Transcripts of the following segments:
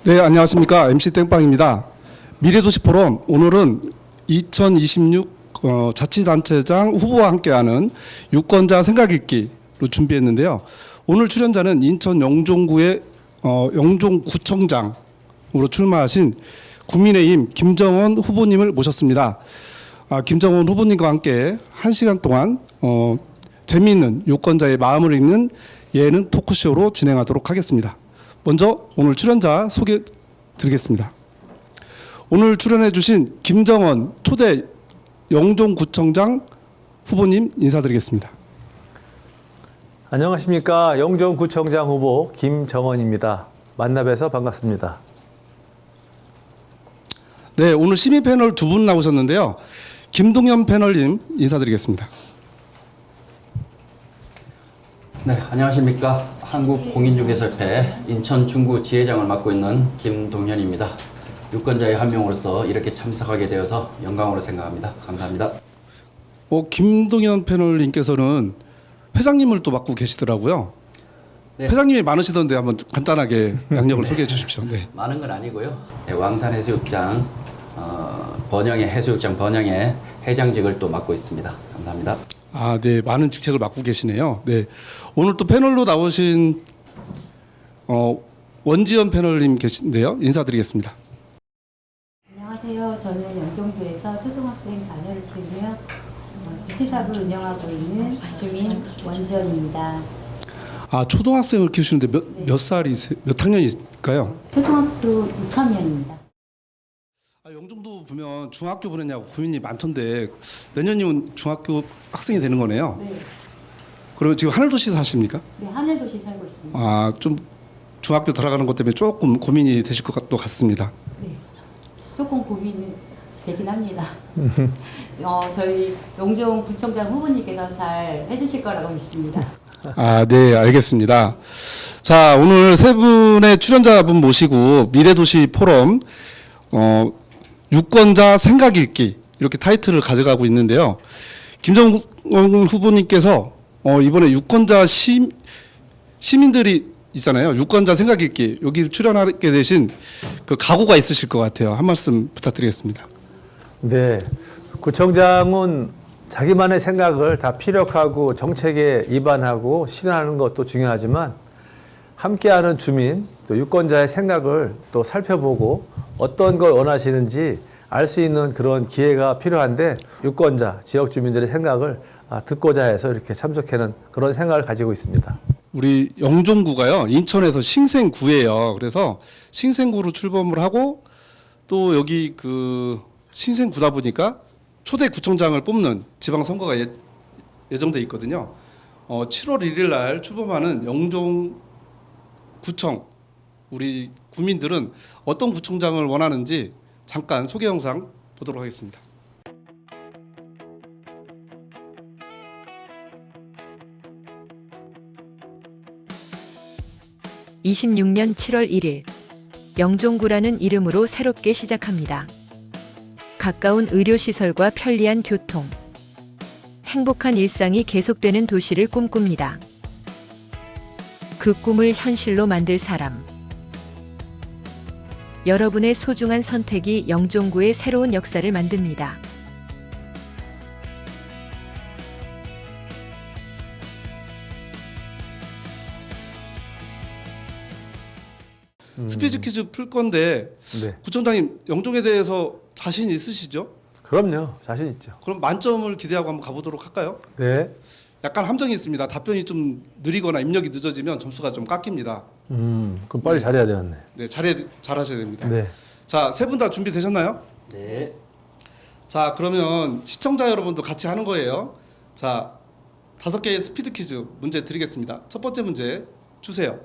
네, 안녕하십니까. MC 땡빵입니다. 미래도시 포럼, 오늘은 2026 자치단체장 후보와 함께하는 유권자 생각 읽기로 준비했는데요. 오늘 출연자는 인천 영종구의 영종구청장으로 출마하신 국민의힘 김정원 후보님을 모셨습니다. 김정원 후보님과 함께 1시간 동안 재미있는 유권자의 마음을 읽는 예능 토크쇼로 진행하도록 하겠습니다. 먼저 오늘 출연자 소개 드리겠습니다. 오늘 출연해 주신 김정원 초대 영종구청장 후보님 인사드리겠습니다. 안녕하십니까. 영종구청장 후보 김정원입니다. 만나 뵈서 반갑습니다. 네, 오늘 시민 패널 두 분 나오셨는데요. 김동연 패널님 인사드리겠습니다. 네, 안녕하십니까. 한국공인중개사협회 인천 중구 지회장을 맡고 있는 김동현입니다. 유권자의 한 명으로서 이렇게 참석하게 되어서 영광으로 생각합니다. 감사합니다. 김동연 패널님께서는 회장님을 또 맡고 계시더라고요. 네. 회장님이 많으시던데 한번 간단하게 양력을 소개해 주십시오. 네. 많은 건 아니고요. 네, 왕산해수욕장 번영의 해수욕장 번영의 회장직을 또 맡고 있습니다. 감사합니다. 네, 많은 직책을 맡고 계시네요. 네, 오늘 또 패널로 나오신 원지연 패널님 계신데요. 인사드리겠습니다. 안녕하세요. 저는 영종도에서 초등학생 자녀를 키우며 뷰티샵을 운영하고 있는 주민 원지연입니다. 초등학생을 키우시는데 몇 살이세요? 몇 학년일까요? 초등학교 6학년입니다. 영종도 보면 중학교 보냈냐고 고민이 많던데 내년이면 중학교 학생이 되는 거네요. 네. 그러면 지금 하늘도시 사십니까? 네, 하늘도시 살고 있습니다. 좀 중학교 들어가는 것 때문에 조금 고민이 되실 것 같습니다. 네, 조금 고민이 되긴 합니다. 저희 영종구청장 후보님께서 잘 해주실 거라고 믿습니다. 네, 알겠습니다. 자, 오늘 세 분의 출연자분 모시고 미래도시 포럼 유권자 생각 읽기 이렇게 타이틀을 가져가고 있는데요. 김정은 후보님께서 이번에 유권자 시민들이 있잖아요. 유권자 생각 읽기 여기 출연하게 되신 그 각오가 있으실 것 같아요. 한 말씀 부탁드리겠습니다. 네, 구청장은 자기만의 생각을 다 피력하고 정책에 입안하고 실현하는 것도 중요하지만 함께하는 주민, 또 유권자의 생각을 또 살펴보고 어떤 걸 원하시는지 알 수 있는 그런 기회가 필요한데 유권자, 지역 주민들의 생각을 듣고자 해서 이렇게 참석하는 그런 생각을 가지고 있습니다. 우리 영종구가요, 인천에서 신생구예요. 그래서 신생구로 출범을 하고 또 여기 그 신생구다 보니까 초대 구청장을 뽑는 지방선거가 예정돼 있거든요. 7월 1일 날 출범하는 영종구청 우리 구민들은 어떤 구청장을 원하는지 잠깐 소개 영상 보도록 하겠습니다. (2026년 7월 1일) 영종구라는 이름으로 새롭게 시작합니다. 가까운 의료시설과 편리한 교통, 행복한 일상이 계속되는 도시를 꿈꿉니다. 그 꿈을 현실로 만들 사람. 여러분의 소중한 선택이 영종구의 새로운 역사를 만듭니다. 스피드 퀴즈 풀 건데 네. 구청장님 영종에 대해서 자신 있으시죠? 그럼요, 자신 있죠. 그럼 만점을 기대하고 한번 가보도록 할까요? 네. 약간 함정이 있습니다. 답변이 좀 느리거나 입력이 늦어지면 점수가 좀 깎입니다. 그럼 빨리 잘해야 되겠네. 네, 잘하셔야 됩니다. 네. 자, 세 분 다 준비되셨나요? 네. 자, 그러면 시청자 여러분도 같이 하는 거예요. 자, 5개의 스피드 퀴즈 문제 드리겠습니다. 첫 번째 문제 주세요.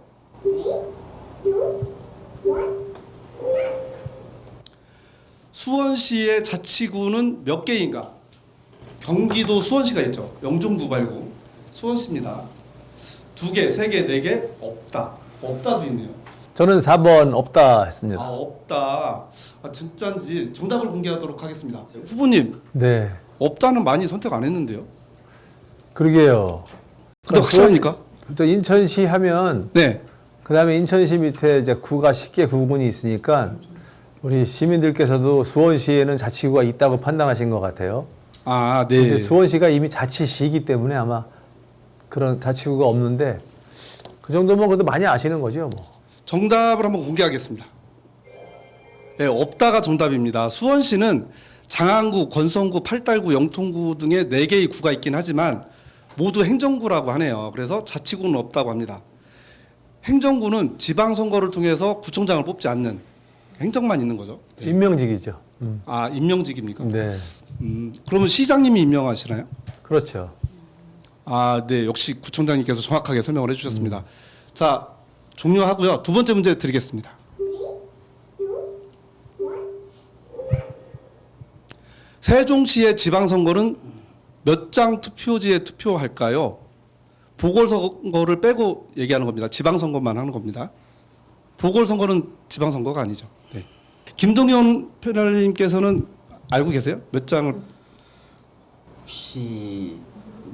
수원시의 자치구는 몇 개인가? 경기도 수원시가 있죠. 영종구 말고 수원시입니다. 2개, 3개, 4개? 없다. 없다도 있네요. 저는 4번 없다 했습니다. 없다. 진짜인지 정답을 공개하도록 하겠습니다. 후보님, 네. 없다는 많이 선택 안 했는데요. 그러게요. 근데 확실합니까? 또 인천시 하면 네. 그다음에 인천시 밑에 이제 구가 10개 구군이 있으니까 우리 시민들께서도 수원시에는 자치구가 있다고 판단하신 것 같아요. 아, 근데 네. 수원시가 이미 자치시이기 때문에 아마 그런 자치구가 없는데 그 정도면 그래도 많이 아시는 거죠, 뭐. 정답을 한번 공개하겠습니다. 네, 없다가 정답입니다. 수원시는 장안구, 권성구, 팔달구, 영통구 등의 4개의 구가 있긴 하지만 모두 행정구라고 하네요. 그래서 자치구는 없다고 합니다. 행정구는 지방선거를 통해서 구청장을 뽑지 않는 행정만 있는 거죠. 네. 임명직이죠. 아, 임명직입니까? 네, 그러면 시장님이 임명하시나요? 그렇죠. 아, 네. 역시 구청장님께서 정확하게 설명을 해주셨습니다. 자, 종료하고요. 두 번째 문제 드리겠습니다. 세종시의 지방선거는 몇 장 투표지에 투표할까요? 보궐선거를 빼고 얘기하는 겁니다. 지방선거만 하는 겁니다. 보궐선거는 지방선거가 아니죠. 네. 김동현 패널님께서는 알고 계세요? 몇 장을? 혹시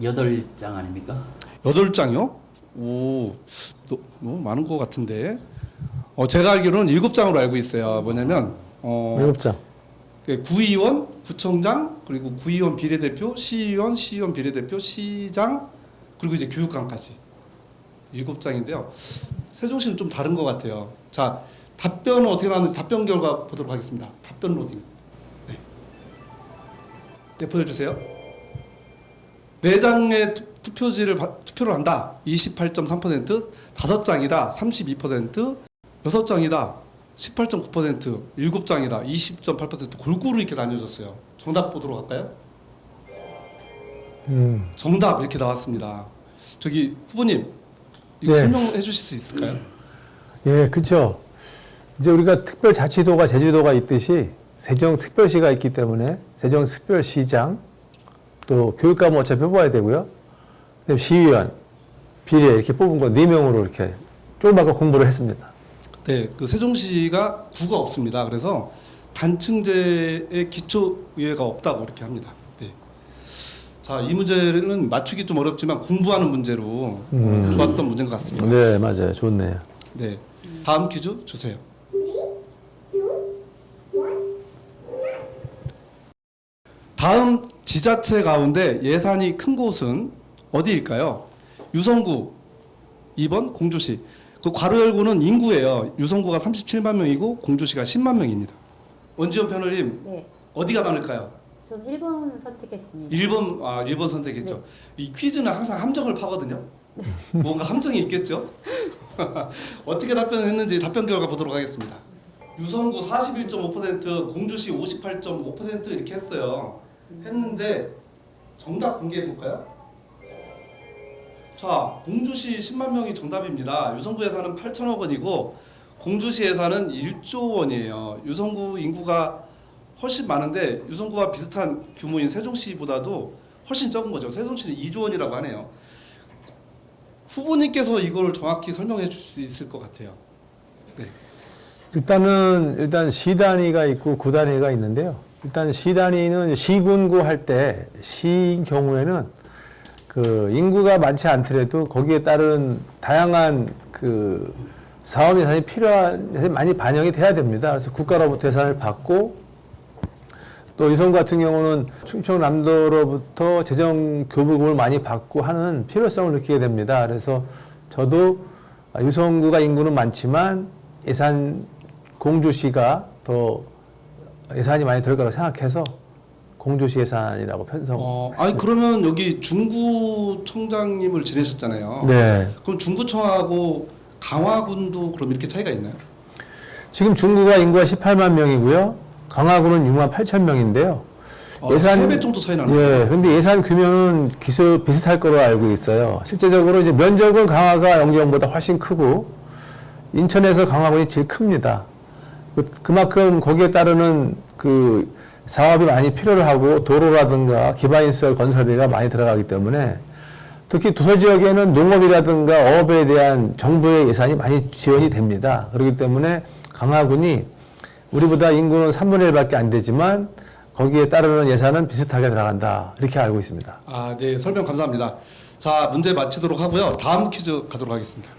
8장 아닙니까? 8장이요? 오, 너무 많은 것 같은데. 제가 알기로는 7장으로 알고 있어요. 뭐냐면 7장. 구의원, 구청장, 그리고 구의원 비례대표, 시의원, 시의원 비례대표, 시장, 그리고 이제 교육감까지 7장인데요. 세종시는 좀 다른 것 같아요. 자, 답변은 어떻게 나왔는지 답변 결과 보도록 하겠습니다. 답변 로딩. 네, 네 보여주세요. 4장의 투표를 한다. 28.3%, 5장이다. 32%, 6장이다. 18.9%, 7장이다. 20.8% 골고루 이렇게 나뉘어졌어요. 정답 보도록 할까요? 정답 이렇게 나왔습니다. 저기 후보님 이거 네. 설명해 주실 수 있을까요? 예, 그렇죠. 이제 우리가 특별자치도가 제주도가 있듯이 세종특별시가 있기 때문에 세종특별시장 또 교육감은 어차피 뽑아야 되고요. 그다음에 시의원, 비례 이렇게 뽑은 거 4명으로 이렇게 조금 아까 공부를 했습니다. 네, 그 세종시가 구가 없습니다. 그래서 단층제의 기초의회가 없다고 이렇게 합니다. 네. 자, 이 문제는 맞추기 좀 어렵지만 공부하는 문제로 좋았던 문제인 것 같습니다. 네, 맞아요. 좋네요. 네, 다음 퀴즈 주세요. 다음 지자체 가운데 예산이 큰 곳은 어디일까요? 유성구 2번 공주시. 그 괄호 열고는 인구예요. 유성구가 37만 명이고 공주시가 10만 명입니다. 원지원 패널님 네, 어디가 많을까요? 전 1번 선택했습니다. 1번 선택했죠. 이 퀴즈는 항상 함정을 파거든요. 뭔가 함정이 있겠죠. 어떻게 답변했는지 답변 결과 보도록 하겠습니다. 유성구 41.5%, 공주시 58.5% 이렇게 했어요. 했는데 정답 공개해 볼까요? 자, 공주시 10만 명이 정답입니다. 유성구 예산은 8천억 원이고 공주시 예산은 1조 원이에요. 유성구 인구가 훨씬 많은데 유성구와 비슷한 규모인 세종시보다도 훨씬 적은 거죠. 세종시는 2조 원이라고 하네요. 후보님께서 이걸 정확히 설명해 줄 수 있을 것 같아요. 네. 일단 시 단위가 있고 구 단위가 있는데요. 일단 시 단위는 시군구 할 때 시인 경우에는 그 인구가 많지 않더라도 거기에 따른 다양한 그 사업 예산이 필요한 많이 반영이 돼야 됩니다. 그래서 국가로부터 예산을 받고 또 유성구 같은 경우는 충청남도로부터 재정 교부금을 많이 받고 하는 필요성을 느끼게 됩니다. 그래서 저도 유성구가 인구는 많지만 예산 공주시가 더 예산이 많이 들 거라고 생각해서 공주시 예산이라고 편성했습니다. 아니 그러면 여기 중구청장님을 지내셨잖아요. 네. 그럼 중구청하고 강화군도 그럼 이렇게 차이가 있나요? 지금 중구가 인구가 18만 명이고요. 강화구는 6만 8천 명인데요. 3배 정도 차이 나네요. 예, 근데 예산 규모는 비슷할 거로 알고 있어요. 실제적으로 이제 면적은 강화가 영종보다 훨씬 크고 인천에서 강화군이 제일 큽니다. 그만큼 거기에 따르는 그 사업이 많이 필요를 하고 도로라든가 기반시설 건설비가 많이 들어가기 때문에 특히 도서 지역에는 농업이라든가 어업에 대한 정부의 예산이 많이 지원이 됩니다. 그렇기 때문에 강화군이 우리보다 인구는 3분의 1밖에 안 되지만 거기에 따르는 예산은 비슷하게 들어간다. 이렇게 알고 있습니다. 아, 네. 설명 감사합니다. 자, 문제 마치도록 하고요. 다음 퀴즈 가도록 하겠습니다.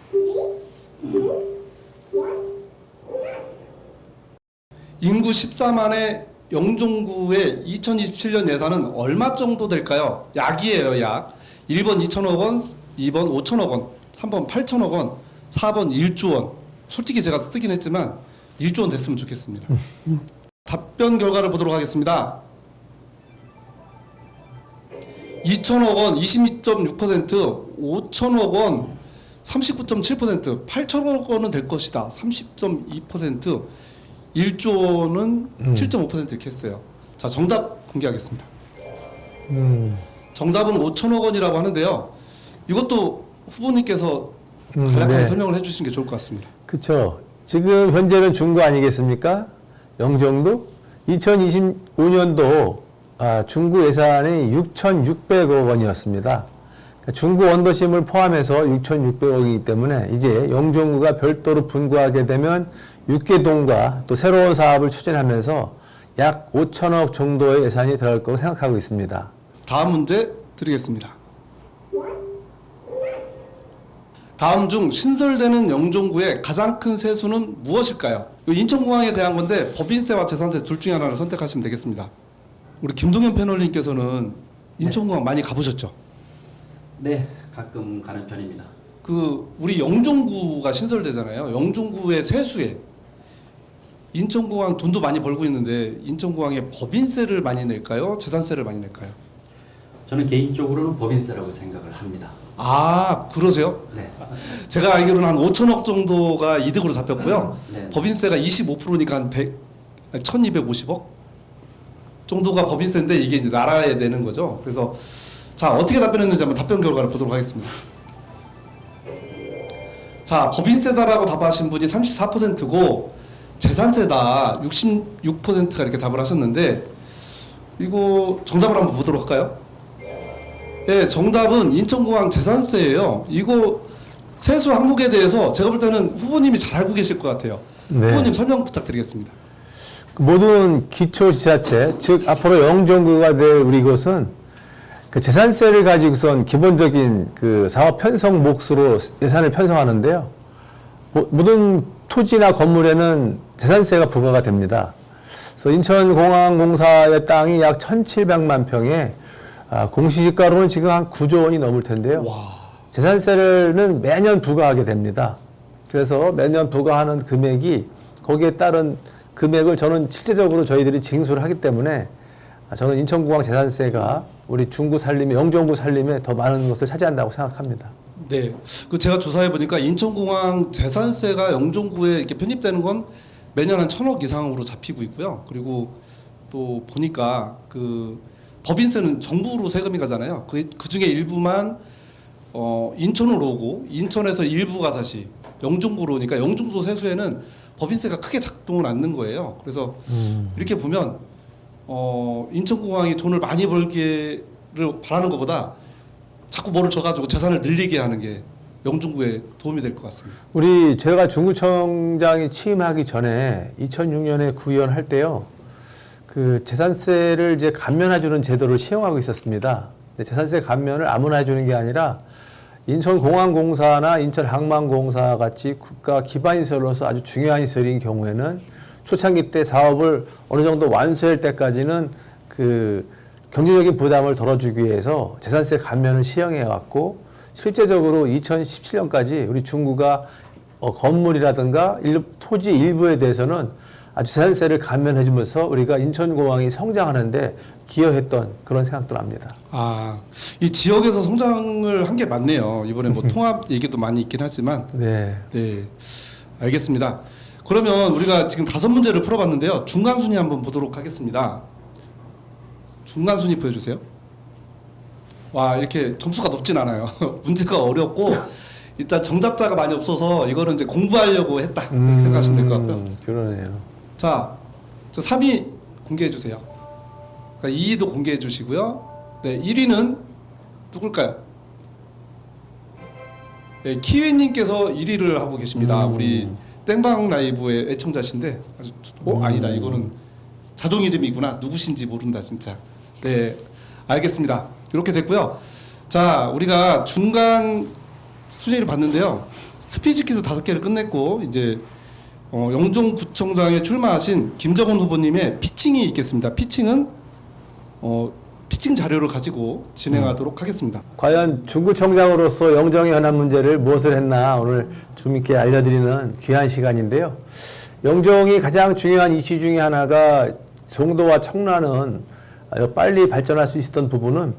인구 14만의 영종구의 2027년 예산은 얼마 정도 될까요? 약이에요, 약. 1번 2천억 원, 2번 5천억 원, 3번 8천억 원, 4번 1조 원. 솔직히 제가 쓰긴 했지만 1조 원 됐으면 좋겠습니다. 답변 결과를 보도록 하겠습니다. 2천억 원 22.6%, 5천억 원 39.7%, 8천억 원은 될 것이다 30.2%, 1조는 7.5% 이렇게 했어요. 자, 정답 공개하겠습니다. 정답은 5천억 원이라고 하는데요. 이것도 후보님께서 간략하게 네. 설명을 해주신 게 좋을 것 같습니다. 그렇죠. 지금 현재는 중구 아니겠습니까? 영종도 2025년도 중구 예산이 6,600억 원이었습니다. 그러니까 중구 원도심을 포함해서 6,600억이기 때문에 이제 영종구가 별도로 분구하게 되면 6개동과 또 새로운 사업을 추진하면서 약 5천억 정도의 예산이 들어갈 거라고 생각하고 있습니다. 다음 문제 드리겠습니다. 다음 중 신설되는 영종구의 가장 큰 세수는 무엇일까요? 이거 인천공항에 대한 건데 법인세와 재산세 둘 중에 하나를 선택하시면 되겠습니다. 우리 김동현 패널님께서는 인천공항 많이 가보셨죠? 네, 가끔 가는 편입니다. 그 우리 영종구가 신설되잖아요. 영종구의 세수에 인천공항 돈도 많이 벌고 있는데 인천공항에 법인세를 많이 낼까요? 재산세를 많이 낼까요? 저는 개인적으로는 법인세라고 생각을 합니다. 아, 그러세요? 네. 제가 알기로는 한 5천억 정도가 이득으로 잡혔고요. 네. 법인세가 25%니까 한 1,250억 정도가 법인세인데 이게 이제 나라에 내는 거죠. 그래서 자, 어떻게 답변했는지 한번 답변 결과를 보도록 하겠습니다. 자, 법인세다라고 답하신 분이 34%고 재산세다 66%가 이렇게 답을 하셨는데 이거 정답을 한번 보도록 할까요? 네, 정답은 인천공항 재산세예요. 이거 세수 항목에 대해서 제가 볼 때는 후보님이 잘 알고 계실 것 같아요. 네. 후보님 설명 부탁드리겠습니다. 모든 기초지자체, 즉 앞으로 영종구가 될 우리 곳은 그 재산세를 가지고선 기본적인 그 사업 편성 몫으로 예산을 편성하는데요. 모든 토지나 건물에는 재산세가 부과가 됩니다. 그래서 인천공항공사의 땅이 약 1,700만 평에 공시지가로는 지금 한 9조 원이 넘을 텐데요. 와. 재산세는 매년 부과하게 됩니다. 그래서 매년 부과하는 금액이 거기에 따른 금액을 저는 실제적으로 저희들이 징수를 하기 때문에 저는 인천공항 재산세가 우리 중구 살림에, 영종구 살림에 더 많은 것을 차지한다고 생각합니다. 네, 그 제가 조사해 보니까 인천공항 재산세가 영종구에 이렇게 편입되는 건 매년 한 1,000억 이상으로 잡히고 있고요. 그리고 또 보니까 그 법인세는 정부로 세금이 가잖아요. 그 중에 일부만 인천으로 오고 인천에서 일부가 다시 영종구로 오니까 영종도 세수에는 법인세가 크게 작동을 않는 거예요. 그래서 이렇게 보면 인천공항이 돈을 많이 벌기를 바라는 것보다 자꾸 뭐를 줘가지고 재산을 늘리게 하는 게 영종구에 도움이 될 것 같습니다. 제가 중구청장이 취임하기 전에 2006년에 구의원 할 때요, 그 재산세를 이제 감면해주는 제도를 시행하고 있었습니다. 근데 재산세 감면을 아무나 해주는 게 아니라 인천공항공사나 인천항만공사 같이 국가 기반 시설로서 아주 중요한 시설인 경우에는 초창기 때 사업을 어느 정도 완수할 때까지는 그 경제적인 부담을 덜어주기 위해서 재산세 감면을 시행해 왔고, 실제적으로 2017년까지 우리 중구가 건물이라든가 토지 일부에 대해서는 아주 재산세를 감면해주면서 우리가 인천공항이 성장하는데 기여했던 그런 생각도 납니다. 아, 이 지역에서 성장을 한 게 맞네요. 이번에 뭐 통합 얘기도 많이 있긴 하지만. 네. 네, 알겠습니다. 그러면 우리가 지금 5문제를 풀어봤는데요. 중간 순위 한번 보도록 하겠습니다. 중간 순위 보여주세요. 와, 이렇게 점수가 높진 않아요. 문제가 어렵고 일단 정답자가 많이 없어서 이거는 이제 공부하려고 했다 이렇게 생각하시면 될 것 같고요. 그러네요. 자, 저 3위 공개해 주세요. 2위도 공개해 주시고요. 네, 1위는 누굴까요? 네, 키위님께서 1위를 하고 계십니다. 우리 땡방 라이브의 애청자신데 아주 아니다, 이거는 자동 이름이구나. 누구신지 모른다 진짜. 네, 알겠습니다. 이렇게 됐고요. 자, 우리가 중간 순위를 봤는데요. 스피치 퀴즈 5개를 끝냈고 이제 영종구청 구청장에 출마하신 김정은 후보님의 피칭이 있겠습니다. 피칭은 피칭 자료를 가지고 진행하도록 하겠습니다. 과연 중구청장으로서 영정에 관한 문제를 무엇을 했나 오늘 주민께 알려드리는 귀한 시간인데요. 영정이 가장 중요한 이슈 중에 하나가 송도와 청라는 빨리 발전할 수 있었던 부분은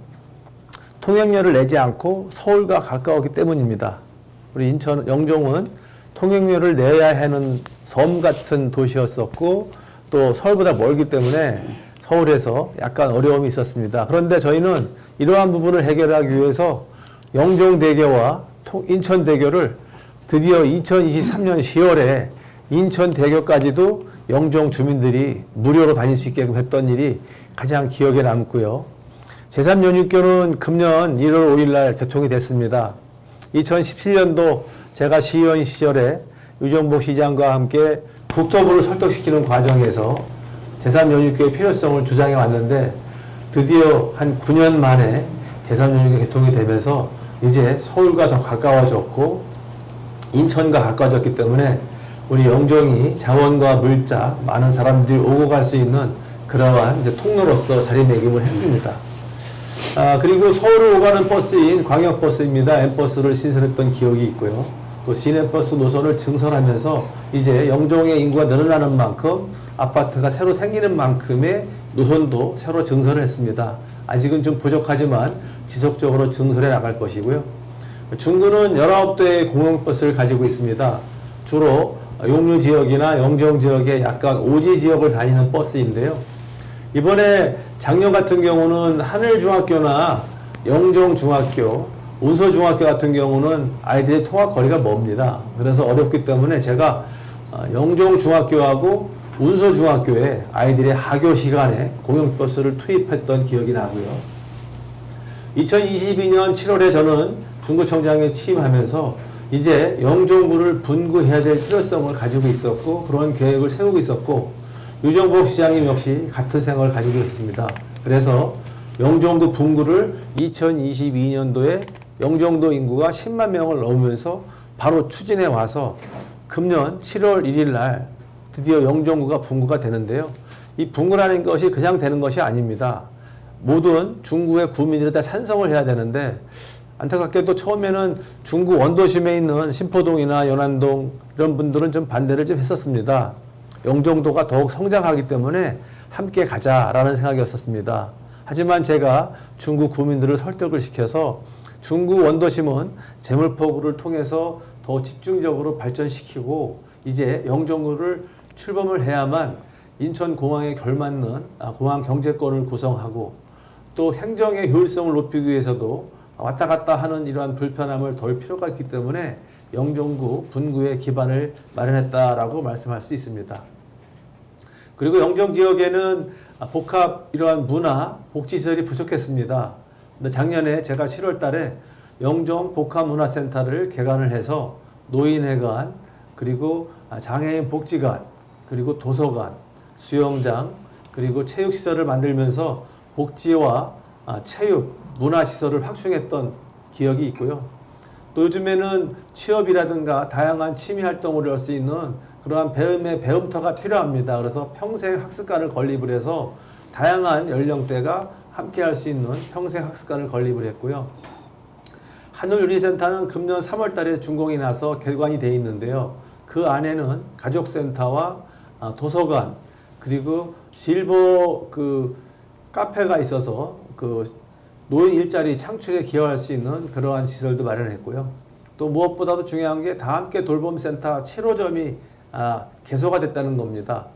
통행료를 내지 않고 서울과 가까웠기 때문입니다. 우리 인천 영종은 통행료를 내야 하는 섬 같은 도시였었고 또 서울보다 멀기 때문에 서울에서 약간 어려움이 있었습니다. 그런데 저희는 이러한 부분을 해결하기 위해서 영종대교와 인천대교를 드디어 2023년 10월에 인천대교까지도 영종 주민들이 무료로 다닐 수 있게끔 했던 일이 가장 기억에 남고요. 제3연육교는 금년 1월 5일 날 개통이 됐습니다. 2017년도 제가 시의원 시절에 유정복 시장과 함께 국토부를 설득시키는 과정에서 제3연육교의 필요성을 주장해 왔는데 드디어 한 9년 만에 제3연육교 개통이 되면서 이제 서울과 더 가까워졌고 인천과 가까워졌기 때문에 우리 영종이 자원과 물자 많은 사람들이 오고 갈 수 있는 그러한 이제 통로로서 자리매김을 했습니다. 그리고 서울을 오가는 버스인 광역버스입니다. M버스를 신설했던 기억이 있고요. 또 시내버스 노선을 증설하면서 이제 영종의 인구가 늘어나는 만큼 아파트가 새로 생기는 만큼의 노선도 새로 증설을 했습니다. 아직은 좀 부족하지만 지속적으로 증설해 나갈 것이고요. 중구는 19대의 공영버스를 가지고 있습니다. 주로 용류 지역이나 영종 지역의 약간 오지 지역을 다니는 버스인데요. 이번에 작년 같은 경우는 하늘중학교나 영종중학교, 운서중학교 같은 경우는 아이들의 통학 거리가 멉니다. 그래서 어렵기 때문에 제가 영종중학교하고 운서중학교에 아이들의 하교 시간에 공영버스를 투입했던 기억이 나고요. 2022년 7월에 저는 중구청장에 취임하면서 이제 영종구를 분구해야 될 필요성을 가지고 있었고 그런 계획을 세우고 있었고 유정복 시장님 역시 같은 생각을 가지고 있습니다. 그래서 영종도 분구를 2022년도에 영종도 인구가 10만 명을 넘으면서 바로 추진해 와서 금년 7월 1일 날 드디어 영종구가 분구가 되는데요. 이 분구라는 것이 그냥 되는 것이 아닙니다. 모든 중구의 구민들이 다 찬성을 해야 되는데 안타깝게도 처음에는 중구 원도심에 있는 신포동이나 연안동 이런 분들은 좀 반대를 좀 했었습니다. 영종도가 더욱 성장하기 때문에 함께 가자라는 생각이었었습니다. 하지만 제가 중구 구민들을 설득을 시켜서 중구 원도심은 재물포구를 통해서 더 집중적으로 발전시키고 이제 영종구를 출범을 해야만 인천공항에 걸맞는 공항 경제권을 구성하고 또 행정의 효율성을 높이기 위해서도 왔다 갔다 하는 이러한 불편함을 덜 필요가 있기 때문에 영종구 분구의 기반을 마련했다라고 말씀할 수 있습니다. 그리고 영종 지역에는 복합 이러한 문화, 복지시설이 부족했습니다. 근데 작년에 제가 7월 달에 영종 복합문화센터를 개관을 해서 노인회관, 그리고 장애인 복지관, 그리고 도서관, 수영장, 그리고 체육시설을 만들면서 복지와 체육, 문화시설을 확충했던 기억이 있고요. 또 요즘에는 취업이라든가 다양한 취미활동을 할 수 있는 그러한 배움의 배움터가 필요합니다. 그래서 평생학습관을 건립을 해서 다양한 연령대가 함께 할 수 있는 평생학습관을 건립을 했고요. 하늘유리센터는 금년 3월 달에 준공이 나서 개관이 되어 있는데요. 그 안에는 가족센터와 도서관 그리고 실버 카페가 있어서 노인 일자리 창출에 기여할 수 있는 그러한 시설도 마련했고요. 또 무엇보다도 중요한 게 다함께 돌봄센터 7호점이 개소가 됐다는 겁니다.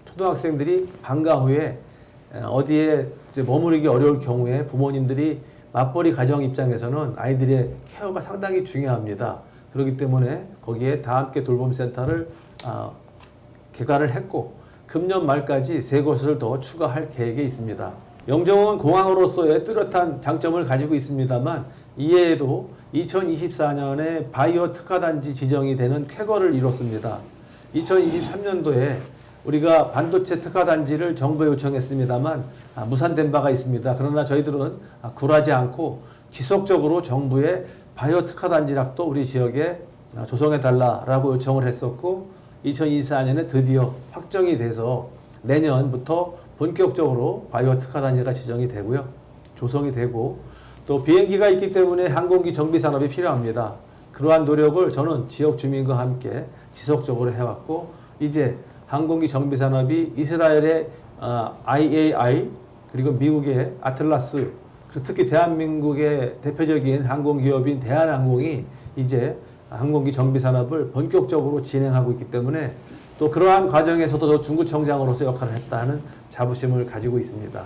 초등학생들이 방과 후에 어디에 이제 머무르기 어려울 경우에 부모님들이 맞벌이 가정 입장에서는 아이들의 케어가 상당히 중요합니다. 그렇기 때문에 거기에 다함께 돌봄센터를 개관을 했고 금년 말까지 3곳을 더 추가할 계획에 있습니다. 영종은 공항으로서의 뚜렷한 장점을 가지고 있습니다만 이외에도 2024년에 바이오 특화단지 지정이 되는 쾌거를 이뤘습니다. 2023년도에 우리가 반도체 특화단지를 정부에 요청했습니다만 무산된 바가 있습니다. 그러나 저희들은 굴하지 않고 지속적으로 정부의 바이오 특화단지락도 우리 지역에 조성해달라고 요청을 했었고 2024년에 드디어 확정이 돼서 내년부터 본격적으로 바이오 특화단지가 지정이 되고요. 조성이 되고 또 비행기가 있기 때문에 항공기 정비 산업이 필요합니다. 그러한 노력을 저는 지역 주민과 함께 지속적으로 해왔고 이제 항공기 정비 산업이 이스라엘의 IAI 그리고 미국의 아틀라스 그리고 특히 대한민국의 대표적인 항공기업인 대한항공이 이제 항공기 정비 산업을 본격적으로 진행하고 있기 때문에 또 그러한 과정에서도 저 중구청장으로서 역할을 했다는 자부심을 가지고 있습니다.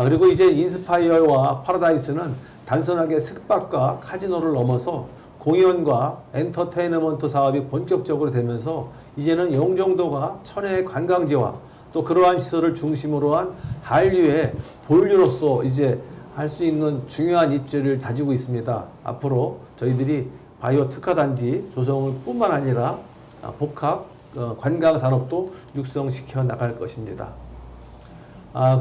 그리고 이제 인스파이어와 파라다이스는 단순하게 숙박과 카지노를 넘어서 공연과 엔터테인먼트 사업이 본격적으로 되면서 이제는 영종도가 천혜의 관광지와 또 그러한 시설을 중심으로 한 한류의 본류로서 이제 할 수 있는 중요한 입지를 다지고 있습니다. 앞으로 저희들이 바이오 특화단지 조성을 뿐만 아니라 복합 관광 산업도 육성시켜 나갈 것입니다.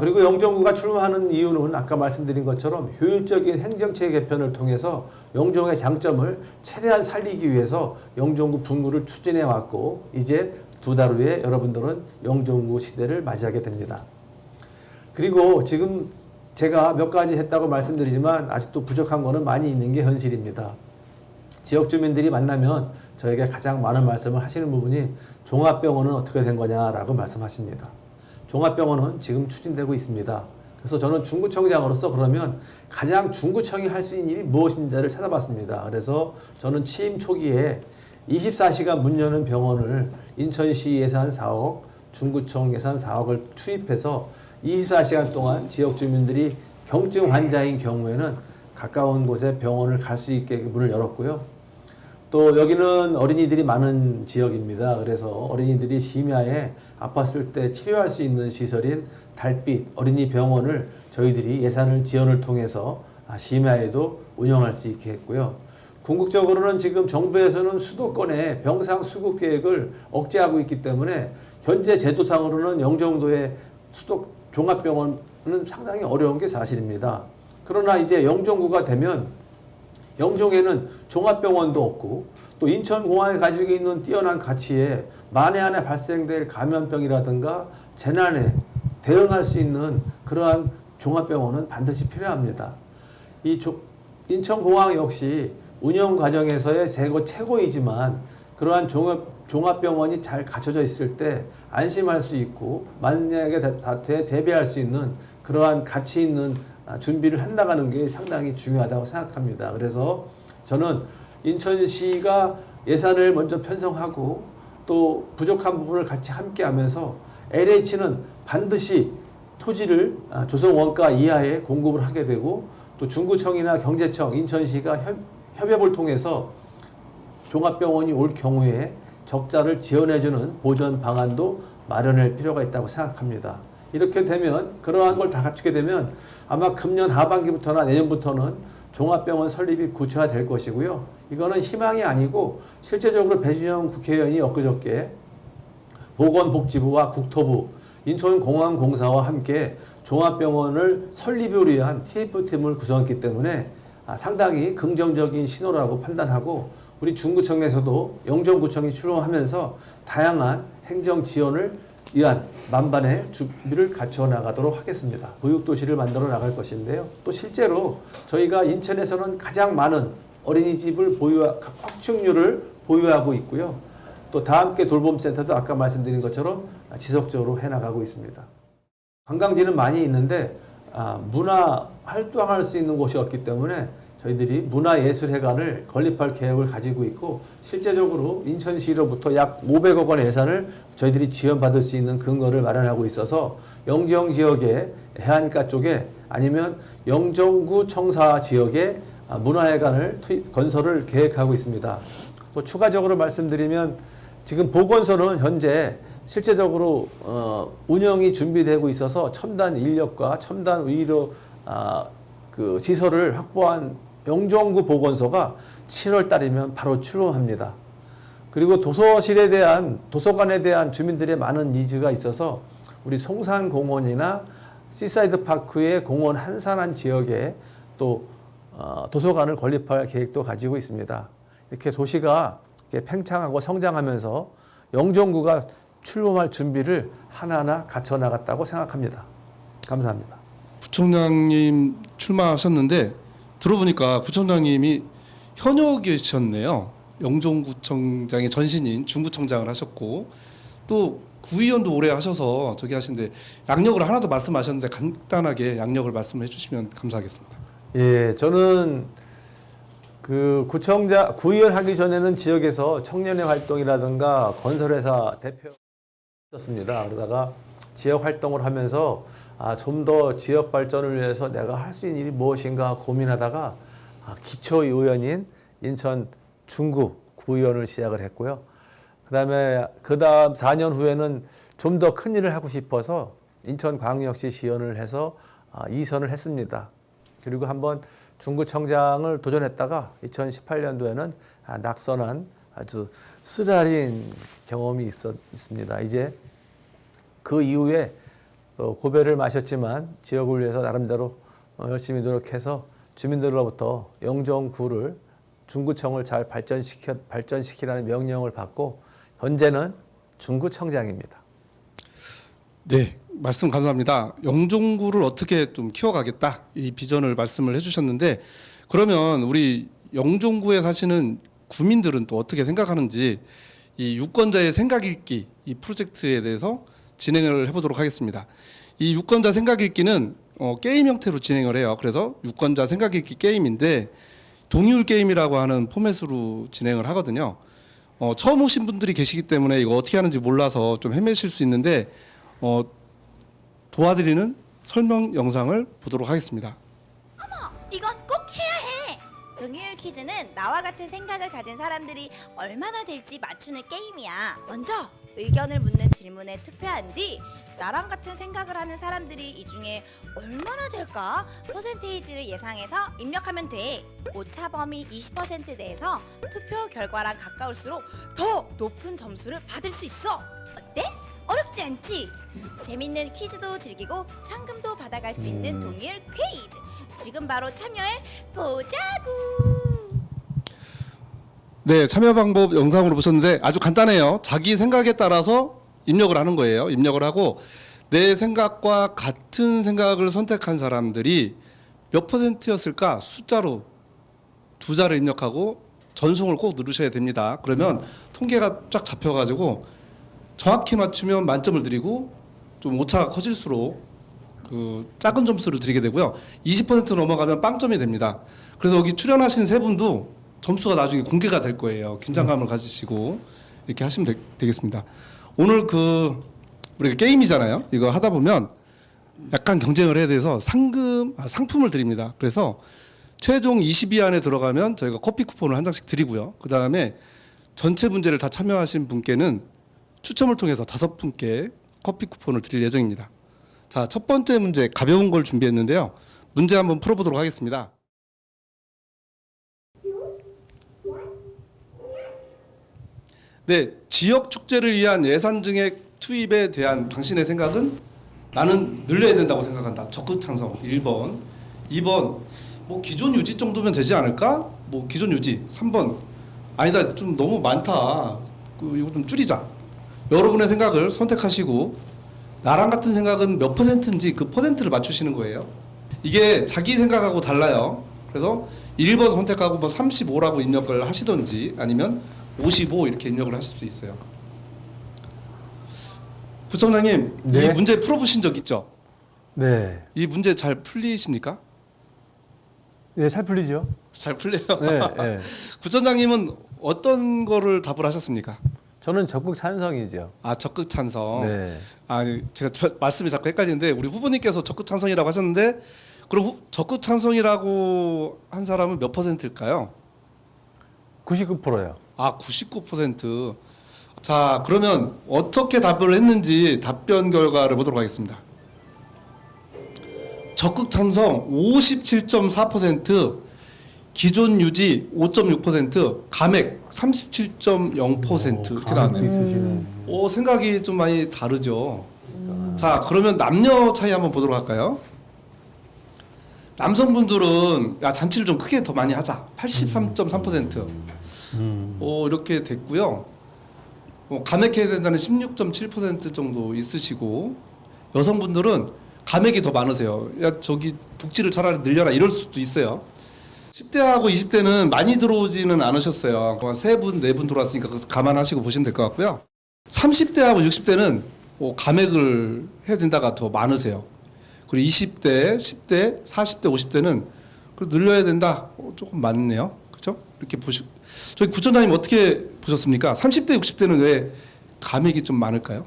그리고 영종구가 출마하는 이유는 아까 말씀드린 것처럼 효율적인 행정체계 개편을 통해서 영종의 장점을 최대한 살리기 위해서 영종구 분구를 추진해 왔고 이제 2달 후에 여러분들은 영종구 시대를 맞이하게 됩니다. 그리고 지금 제가 몇 가지 했다고 말씀드리지만 아직도 부족한 거는 많이 있는 게 현실입니다. 지역 주민들이 만나면 저에게 가장 많은 말씀을 하시는 부분이 종합병원은 어떻게 된 거냐라고 말씀하십니다. 종합병원은 지금 추진되고 있습니다. 그래서 저는 중구청장으로서 그러면 가장 중구청이 할 수 있는 일이 무엇인지를 찾아봤습니다. 그래서 저는 취임 초기에 24시간 문 여는 병원을 인천시 예산 4억, 중구청 예산 4억을 투입해서 24시간 동안 지역 주민들이 경증 환자인 경우에는 가까운 곳에 병원을 갈 수 있게 문을 열었고요. 또 여기는 어린이들이 많은 지역입니다. 그래서 어린이들이 심야에 아팠을 때 치료할 수 있는 시설인 달빛 어린이 병원을 저희들이 예산을 지원을 통해서 심야에도 운영할 수 있게 했고요. 궁극적으로는 지금 정부에서는 수도권의 병상 수급 계획을 억제하고 있기 때문에 현재 제도상으로는 영종도의 수도 종합병원은 상당히 어려운 게 사실입니다. 그러나 이제 영종구가 되면 영종에는 종합병원도 없고 또 인천공항이 가지고 있는 뛰어난 가치에 만에 하나 발생될 감염병이라든가 재난에 대응할 수 있는 그러한 종합병원은 반드시 필요합니다. 인천공항 역시 운영 과정에서의 최고이지만 그러한 종합병원이 잘 갖춰져 있을 때 안심할 수 있고 만약에 대비할 수 있는 그러한 가치 있는 준비를 해나가는 게 상당히 중요하다고 생각합니다. 그래서 저는 인천시가 예산을 먼저 편성하고 또 부족한 부분을 같이 함께 하면서 LH는 반드시 토지를 조성 원가 이하에 공급을 하게 되고 또 중구청이나 경제청, 인천시가 협업을 통해서 종합병원이 올 경우에 적자를 지원해주는 보전 방안도 마련할 필요가 있다고 생각합니다. 이렇게 되면 그러한 걸 다 갖추게 되면 아마 금년 하반기부터나 내년부터는 종합병원 설립이 구체화될 것이고요. 이거는 희망이 아니고 실제적으로 배준영 국회의원이 엊그저께 보건복지부와 국토부, 인천공항공사와 함께 종합병원을 설립을 위한 TF팀을 구성했기 때문에 상당히 긍정적인 신호라고 판단하고 우리 중구청에서도 영종구청이 출범하면서 다양한 행정 지원을 위한 만반의 준비를 갖춰 나가도록 하겠습니다. 보육도시를 만들어 나갈 것인데요. 또 실제로 저희가 인천에서는 가장 많은 어린이집을 확충률을 보유하고 있고요. 또 다함께 돌봄센터도 아까 말씀드린 것처럼 지속적으로 해나가고 있습니다. 관광지는 많이 있는데 문화 활동할 수 있는 곳이 없기 때문에 저희들이 문화예술회관을 건립할 계획을 가지고 있고 실제적으로 인천시로부터 약 500억 원의 예산을 저희들이 지원받을 수 있는 근거를 마련하고 있어서 영정 지역의 해안가 쪽에 아니면 영종구 청사 지역에 문화회관을 건설을 계획하고 있습니다. 또 추가적으로 말씀드리면 지금 보건소는 현재 실제적으로 운영이 준비되고 있어서 첨단 인력과 첨단 의료 그 시설을 확보한 영종구 보건소가 7월 달이면 바로 출범합니다. 그리고 도서관에 대한 주민들의 많은 니즈가 있어서 우리 송산공원이나 시사이드 파크의 공원 한산한 지역에 또 도서관을 건립할 계획도 가지고 있습니다. 이렇게 도시가 이렇게 팽창하고 성장하면서 영종구가 출범할 준비를 하나하나 갖춰 나갔다고 생각합니다. 감사합니다. 구청장님 출마하셨는데 들어보니까 구청장님이 현역이셨네요. 영종구청장의 전신인 중구청장을 하셨고 또 구의원도 오래 하셔서 저기 하신데 양력을 하나 더 말씀하셨는데 간단하게 양력을 말씀해 주시면 감사하겠습니다. 예, 저는 그 구의원 하기 전에는 지역에서 청년의 활동이라든가 건설회사 대표였습니다. 그러다가 지역 활동을 하면서 좀 더 지역 발전을 위해서 내가 할 수 있는 일이 무엇인가 고민하다가 기초의원인 인천 중구 구의원을 시작을 했고요. 그다음 4년 후에는 좀 더 큰 일을 하고 싶어서 인천광역시 시의원을 해서 2선을 했습니다. 그리고 한번 중구청장을 도전했다가 2018년도에는 낙선한 아주 쓰라린 경험이 있습니다. 이제 그 이후에 또 고배를 마셨지만 지역을 위해서 나름대로 열심히 노력해서 주민들로부터 영종구를 중구청을 잘 발전시키라는 명령을 받고 현재는 중구청장입니다. 네, 말씀 감사합니다. 영종구를 어떻게 좀 키워가겠다 이 비전을 말씀을 해주셨는데 그러면 우리 영종구에 사시는 구민들은 또 어떻게 생각하는지 이 유권자의 생각 읽기 이 프로젝트에 대해서 진행을 해보도록 하겠습니다. 이 유권자 생각 읽기는 게임 형태로 진행을 해요. 그래서 유권자 생각 읽기 게임인데 동의율 게임이라고 하는 포맷으로 진행을 하거든요. 처음 오신 분들이 계시기 때문에 이거 어떻게 하는지 몰라서 좀 헤매실 수 있는데 도와드리는 설명 영상을 보도록 하겠습니다. 이건 꼭 해야 해. 동의율 퀴즈는 나와 같은 생각을 가진 사람들이 얼마나 될지 맞추는 게임이야. 먼저 의견을 묻는 질문에 투표한 뒤 나랑 같은 생각을 하는 사람들이 이 중에 얼마나 될까 퍼센테이지를 예상해서 입력하면 돼. 오차 범위 20% 내에서 투표 결과랑 가까울수록 더 높은 점수를 받을 수 있어. 어때? 어렵지 않지? 재밌는 퀴즈도 즐기고 상금도 받아갈 수 있는 동의율 퀴즈. 지금 바로 참여해 보자구. 네, 참여 방법 영상으로 보셨는데 아주 간단해요. 자기 생각에 따라서 입력을 하는 거예요. 입력을 하고 내 생각과 같은 생각을 선택한 사람들이 몇 %였을까 숫자로 두 자를 입력하고 전송을 꼭 누르셔야 됩니다. 그러면 통계가 쫙 잡혀가지고 정확히 맞추면 만점을 드리고 좀 오차가 커질수록 그 작은 점수를 드리게 되고요. 20% 넘어가면 빵점이 됩니다. 그래서 여기 출연하신 세 분도 점수가 나중에 공개가 될 거예요. 긴장감을 가지시고 이렇게 하시면 되겠습니다. 오늘 우리가 게임이잖아요. 이거 하다 보면 약간 경쟁을 해야 돼서 상품을 드립니다. 그래서 최종 20위 안에 들어가면 저희가 커피 쿠폰을 한 장씩 드리고요. 그 다음에 전체 문제를 다 참여하신 분께는 추첨을 통해서 5분께 커피 쿠폰을 드릴 예정입니다. 자, 첫 번째 문제 가벼운 걸 준비했는데요. 문제 한번 풀어보도록 하겠습니다. 네, 지역 축제를 위한 예산 증액 투입에 대한 당신의 생각은 나는 늘려야 된다고 생각한다. 적극 찬성 1번. 2번 뭐 기존 유지 정도면 되지 않을까? 뭐 기존 유지. 3번 아니다 좀 너무 많다. 이거 좀 줄이자. 여러분의 생각을 선택하시고 나랑 같은 생각은 몇 %인지 그 퍼센트를 맞추시는 거예요. 이게 자기 생각하고 달라요. 그래서 1번 선택하고 뭐 35라고 입력을 하시던지 아니면 55 이렇게 입력을 하실 수 있어요. 구청장님, 네. 이 문제 풀어보신 적 있죠? 네, 이 문제 잘 풀리십니까? 네, 잘 풀리죠. 잘 풀려요. 네, 네. 구청장님은 어떤 거를 답을 하셨습니까? 저는 적극 찬성이죠. 아, 적극 찬성. 네. 제가 말씀이 자꾸 헷갈리는데 우리 후보님께서 적극 찬성이라고 하셨는데 그럼 적극 찬성이라고 한 사람은 몇 %일까요? 99%요. 아, 99%. 자, 그러면 어떻게 답을 했는지 답변 결과를 보도록 하겠습니다. 적극 찬성 57.4%, 기존 유지 5.6%, 감액 37.0% 이렇게 나왔네요. 생각이 좀 많이 다르죠. 자, 그러면 남녀 차이 한번 보도록 할까요? 남성분들은 야, 잔치를 좀 크게 더 많이 하자. 83.3%. 이렇게 됐고요. 감액해야 된다는 16.7% 정도 있으시고 여성분들은 감액이 더 많으세요. 야 저기 복지를 차라리 늘려라 이럴 수도 있어요. 10대하고 20대는 많이 들어오지는 않으셨어요. 한 3분, 4분 들어왔으니까 그거 감안하시고 보시면 될 것 같고요. 30대하고 60대는 감액을 해야 된다가 더 많으세요. 그리고 20대, 10대, 40대, 50대는 늘려야 된다. 조금 많네요. 그렇죠? 이렇게 보시고 저희 구청장님 어떻게 보셨습니까? 30대, 60대는 왜 감액이 좀 많을까요?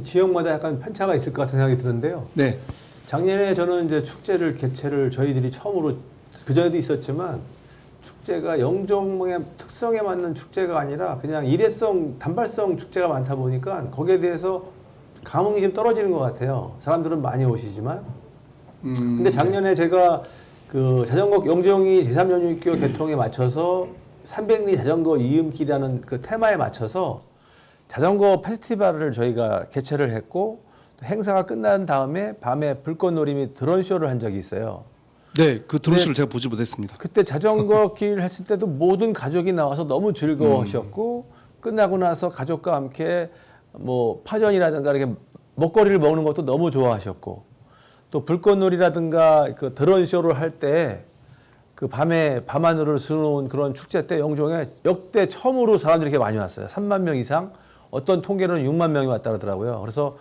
지역마다 약간 편차가 있을 것 같은 생각이 드는데요. 네. 작년에 저는 이제 축제를 개최를 저희들이 처음으로 그 전에도 있었지만 축제가 영종의 특성에 맞는 축제가 아니라 그냥 일회성 단발성 축제가 많다 보니까 거기에 대해서 감흥이 좀 떨어지는 것 같아요. 사람들은 많이 오시지만. 근데 작년에 제가 그 자전거 영종이 제3연육교 개통에 맞춰서 300리 자전거 이음길이라는 그 테마에 맞춰서 자전거 페스티벌을 저희가 개최를 했고 또 행사가 끝난 다음에 밤에 불꽃놀이 및 드론쇼를 한 적이 있어요. 네, 그 드론쇼를 제가 보지 못했습니다. 그때 자전거 길 했을 때도 모든 가족이 나와서 너무 즐거워하셨고 끝나고 나서 가족과 함께 뭐 파전이라든가 이렇게 먹거리를 먹는 것도 너무 좋아하셨고 또 불꽃놀이라든가 그 드론쇼를 할 때 그 밤에 밤하늘을 수놓은 그런 축제 때 영종에 역대 처음으로 사람들이 이렇게 많이 왔어요. 3만 명 이상, 어떤 통계로는 6만 명이 왔다 그러더라고요. 그래서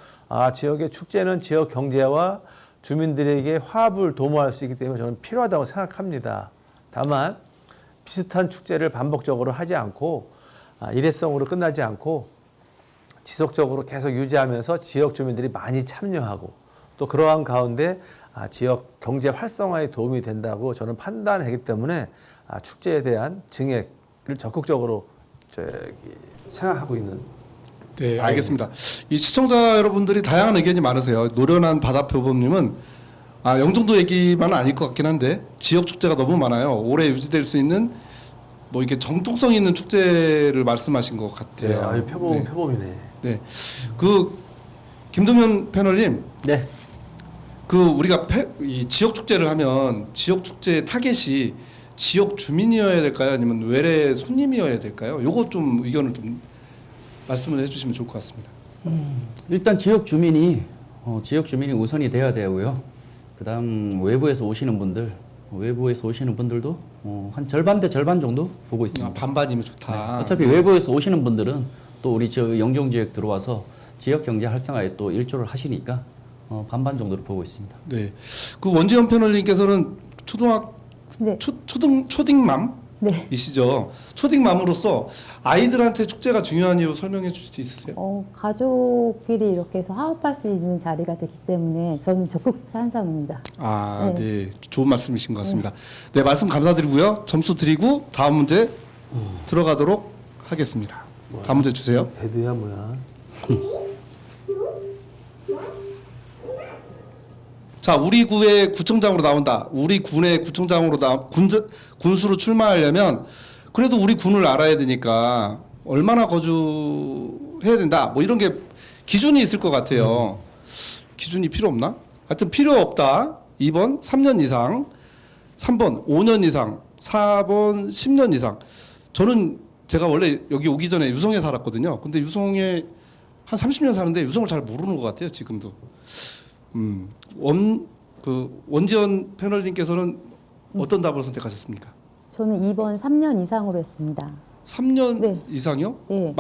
지역의 축제는 지역 경제와 주민들에게 화합을 도모할 수 있기 때문에 저는 필요하다고 생각합니다. 다만 비슷한 축제를 반복적으로 하지 않고 일회성으로 끝나지 않고 지속적으로 계속 유지하면서 지역 주민들이 많이 참여하고 또 그러한 가운데 지역 경제 활성화에 도움이 된다고 저는 판단하기 때문에 축제에 대한 증액을 적극적으로 생각하고 있는. 네, 알겠습니다. 이 시청자 여러분들이 다양한 의견이 많으세요. 노련한 바다표범님은 영종도 얘기만은 아닐 것 같긴 한데 지역 축제가 너무 많아요. 오래 유지될 수 있는 뭐 이게 정통성 있는 축제를 말씀하신 것 같아요. 네, 표범이네. 네, 그 김동현 패널님. 네. 그 우리가 이 지역 축제를 하면 지역 축제의 타겟이 지역 주민이어야 될까요? 아니면 외래 손님이어야 될까요? 요거 좀 의견을 좀 말씀을 해주시면 좋을 것 같습니다. 일단 지역 주민이 우선이 돼야 되고요. 그다음 외부에서 오시는 분들도 한 절반 대 절반 정도 보고 있습니다. 반반이면 좋다. 네. 어차피 외부에서 오시는 분들은 또 우리 저 영종 지역 들어와서 지역 경제 활성화에 또 일조를 하시니까 반반 정도로 보고 있습니다. 네, 그 원지현 패널님께서는 네. 초딩맘이시죠? 초딩맘으로서 아이들한테 축제가 중요한 이유 설명해 주실 수 있으세요? 가족끼리 이렇게 해서 화합할 수 있는 자리가 되기 때문에 저는 적극 찬성입니다. 네, 좋은 말씀이신 것 같습니다. 네, 말씀 감사드리고요. 점수 드리고 다음 문제 들어가도록 하겠습니다. 다음 문제 주세요. 배드야 뭐야? 자, 우리 구의 구청장으로 나온다. 우리 군의 구청장으로 군수로 출마하려면 그래도 우리 군을 알아야 되니까 얼마나 거주해야 된다. 뭐 이런 게 기준이 있을 것 같아요. 기준이 필요 없나? 하여튼 필요 없다. 2번 3년 이상, 3번 5년 이상, 4번 10년 이상. 저는 제가 원래 여기 오기 전에 유성에 살았거든요. 근데 유성에 한 30년 사는데 유성을 잘 모르는 것 같아요. 지금도. 원지현 패널님께서는 어떤 답을 선택하셨습니까? 저는 2번 3년 이상으로 했습니다. 3년 네. 이상이요? 네.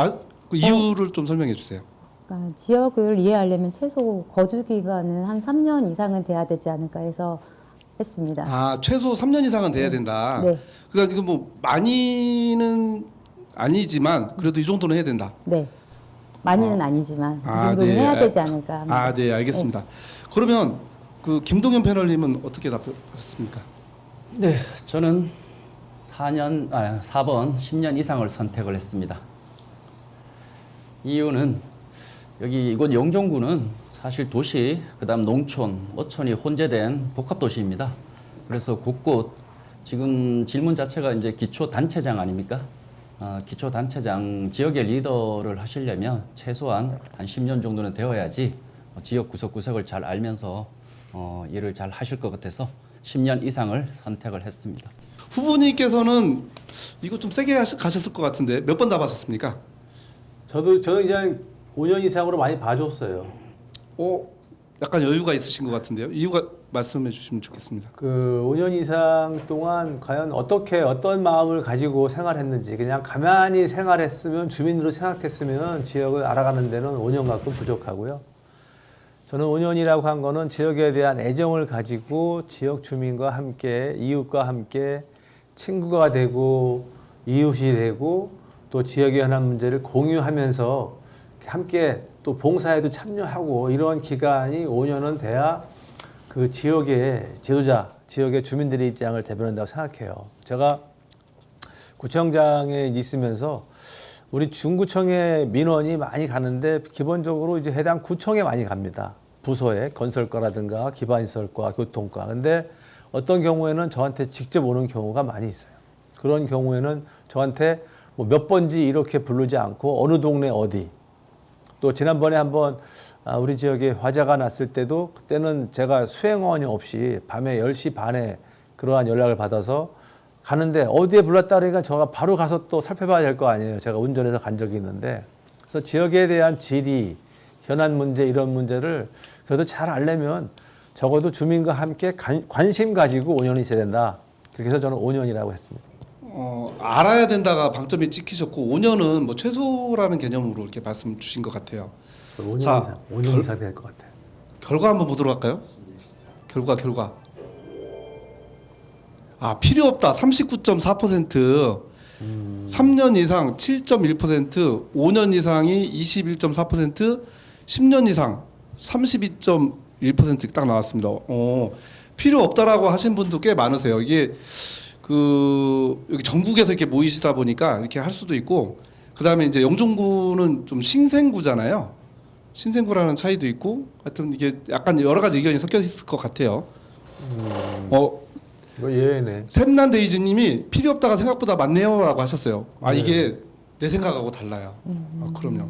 그 이유를 좀 설명해 주세요. 그러니까 지역을 이해하려면 최소 거주 기간은 한 3년 이상은 돼야 되지 않을까 해서 했습니다. 최소 3년 이상은 돼야 된다. 네. 그러니까 이거 뭐 많이는 아니지만 그래도 이 정도는 해야 된다. 네. 많이는 아니지만 이 정도는 해야 되지 않을까 합니다. 네, 알겠습니다. 그러면 그 김동현 패널님은 어떻게 답했습니까? 네, 저는 4번 10년 이상을 선택을 했습니다. 이유는 이곳 영종구는 사실 도시, 그다음 농촌, 어촌이 혼재된 복합 도시입니다. 그래서 곳곳 지금 질문 자체가 이제 기초 단체장 아닙니까? 기초 단체장 지역의 리더를 하시려면 최소한 한 10년 정도는 되어야지 지역 구석구석을 잘 알면서 일을 잘 하실 것 같아서 10년 이상을 선택을 했습니다. 후보님께서는 이거 좀 세게 가셨을 것 같은데 몇 번 답하셨습니까? 저는 그냥 5년 이상으로 많이 봐줬어요. 약간 여유가 있으신 것 같은데요. 이유가 말씀해 주시면 좋겠습니다. 그 5년 이상 동안 과연 어떤 마음을 가지고 생활했는지 그냥 가만히 생활했으면 주민으로 생각했으면 지역을 알아가는 데는 5년만큼 부족하고요. 저는 5년이라고 한 거는 지역에 대한 애정을 가지고 지역 주민과 함께 이웃과 함께 친구가 되고 이웃이 되고 또 지역에 관한 문제를 공유하면서 함께 또 봉사에도 참여하고 이런 기간이 5년은 돼야 그 지역의 지도자, 지역의 주민들의 입장을 대변한다고 생각해요. 제가 구청장에 있으면서 우리 중구청에 민원이 많이 가는데 기본적으로 이제 해당 구청에 많이 갑니다. 부서에 건설과라든가 기반시설과 교통과. 근데 어떤 경우에는 저한테 직접 오는 경우가 많이 있어요. 그런 경우에는 저한테 뭐 몇 번지 이렇게 부르지 않고 어느 동네 어디. 또 지난번에 한번 우리 지역에 화재가 났을 때도 그때는 제가 수행원이 없이 밤에 10시 반에 그러한 연락을 받아서 가는데 어디에 불났다 그러니까 제가 바로 가서 또 살펴봐야 될 거 아니에요. 제가 운전해서 간 적이 있는데. 그래서 지역에 대한 질의, 현안 문제 이런 문제를 그래도 잘 알려면 적어도 주민과 함께 관심 가지고 5년이 있어야 된다. 그렇게 해서 저는 5년이라고 했습니다. 알아야 된다가 방점이 찍히셨고 5년은 뭐 최소라는 개념으로 이렇게 말씀 주신 것 같아요. 5년 자, 이상, 5년 이상 될 것 같아요. 결과 한번 보도록 할까요? 결과. 필요 없다 39.4%, 3년 이상 7.1%, 5년 이상이 21.4%, 10년 이상 32.1% 딱 나왔습니다. 필요 없다라고 하신 분도 꽤 많으세요. 이게 여기 전국에서 이렇게 모이시다 보니까 이렇게 할 수도 있고, 그다음에 이제 영종구는 좀 신생구잖아요. 신생구라는 차이도 있고, 하여튼 이게 약간 여러 가지 의견이 섞여 있을 것 같아요. 이거 예외네. 샘난데이즈님이 필요 없다가 생각보다 많네요라고 하셨어요. 이게 내 생각하고 달라요. 그럼요.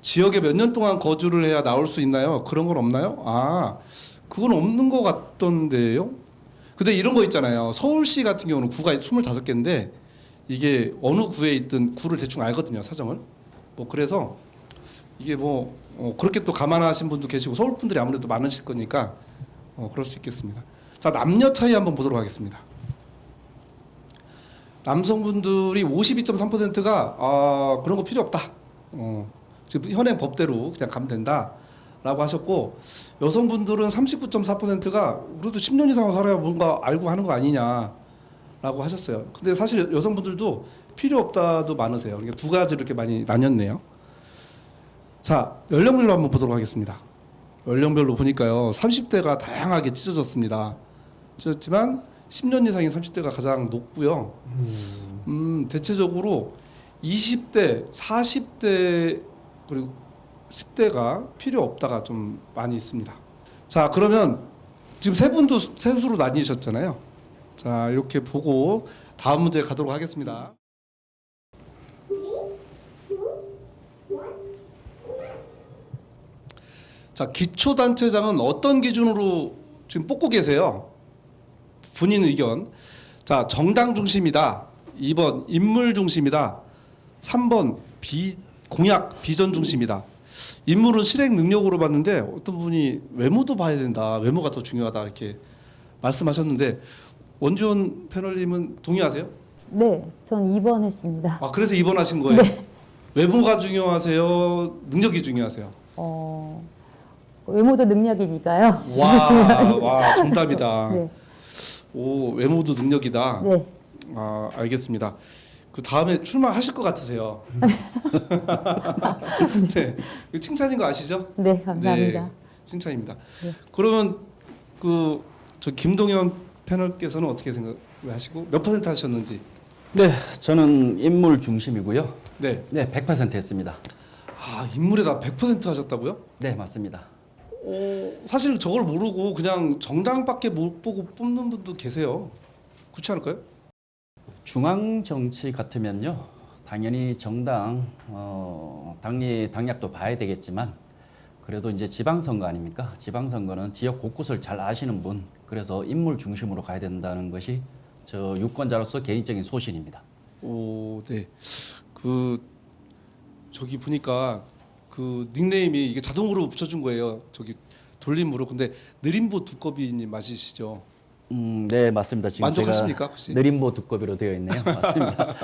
지역에 몇 년 동안 거주를 해야 나올 수 있나요? 그런 건 없나요? 그건 없는 것 같던데요. 근데 이런 거 있잖아요. 서울시 같은 경우는 구가 25개인데 이게 어느 구에 있든 구를 대충 알거든요, 사정을. 그래서 이게 그렇게 또 감안하신 분도 계시고 서울 분들이 아무래도 많으실 거니까 그럴 수 있겠습니다. 자, 남녀 차이 한번 보도록 하겠습니다. 남성분들이 52.3%가 그런 거 필요 없다. 지금 현행 법대로 그냥 가면 된다라고 하셨고, 여성분들은 39.4%가 그래도 10년 이상 살아야 뭔가 알고 하는 거 아니냐라고 하셨어요. 근데 사실 여성분들도 필요 없다도 많으세요. 그러니까 두 가지로 이렇게 많이 나뉘었네요. 자, 연령별로 한번 보도록 하겠습니다. 연령별로 보니까요, 30대가 다양하게 찢어졌습니다. 찢어졌지만 10년 이상인 30대가 가장 높고요. 대체적으로 20대, 40대 그리고 10대가 필요 없다가 좀 많이 있습니다. 자, 그러면 지금 세 분도 셋으로 나뉘셨잖아요. 자, 이렇게 보고 다음 문제 가도록 하겠습니다. 자, 기초단체장은 어떤 기준으로 지금 뽑고 계세요? 본인 의견. 자, 정당 중심이다. 2번 인물 중심이다. 3번 공약 비전 중심이다. 인물은 실행 능력으로 봤는데 어떤 분이 외모도 봐야 된다. 외모가 더 중요하다 이렇게 말씀하셨는데, 원지원 패널님은 동의하세요? 네, 전 2번 했습니다. 그래서 2번 하신 거예요? 네. 외모가 중요하세요? 능력이 중요하세요? 외모도 능력이니까요. 와, 정답이다. 네. 오, 외모도 능력이다. 네. 알겠습니다. 그 다음에 출마하실 것 같으세요. 네, 이거 칭찬인 거 아시죠? 네, 감사합니다. 네, 칭찬입니다. 네. 그러면 저 김동현 패널께서는 어떻게 생각하시고 몇 % 하셨는지? 네, 저는 인물 중심이고요. 네. 네, 100% 했습니다. 인물에다 100% 하셨다고요? 네, 맞습니다. 사실 저걸 모르고 그냥 정당밖에 못 보고 뽑는 분도 계세요. 그렇지 않을까요? 중앙 정치 같으면요, 당연히 정당 당락도 봐야 되겠지만, 그래도 이제 지방선거 아닙니까? 지방선거는 지역 곳곳을 잘 아시는 분, 그래서 인물 중심으로 가야 된다는 것이 저 유권자로서 개인적인 소신입니다. 네. 저기 보니까 그 닉네임이 이게 자동으로 붙여준 거예요. 저기 돌림으로. 근데 느림보 두꺼비님 맞으시죠? 네, 맞습니다. 지금 만족하십니까, 제가 혹시? 느림보 두꺼비로 되어 있네요. 맞습니다.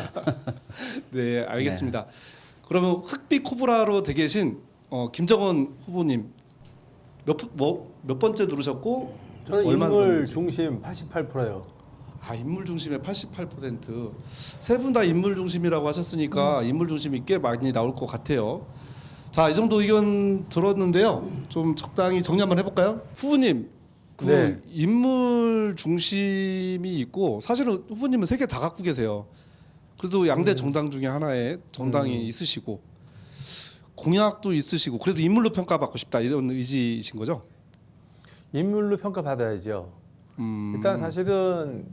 네, 알겠습니다. 그러면 흑비 코브라로 되 계신 김정은 후보님 몇 번째 누르셨고 저는 얼마나 인물 누르는지? 중심 88%예요. 아, 인물 중심의 88%. 세 분 다 인물 중심이라고 하셨으니까 인물 중심이 꽤 많이 나올 것 같아요. 자, 이 정도 의견 들었는데요. 좀 적당히 정리 한번 해볼까요? 후보님, 그 네. 인물 중심이 있고 사실은 후보님은 세 개 다 갖고 계세요. 그래도 양대 정당 중에 하나에 정당이 있으시고 공약도 있으시고 그래도 인물로 평가받고 싶다 이런 의지이신 거죠? 인물로 평가받아야죠. 일단 사실은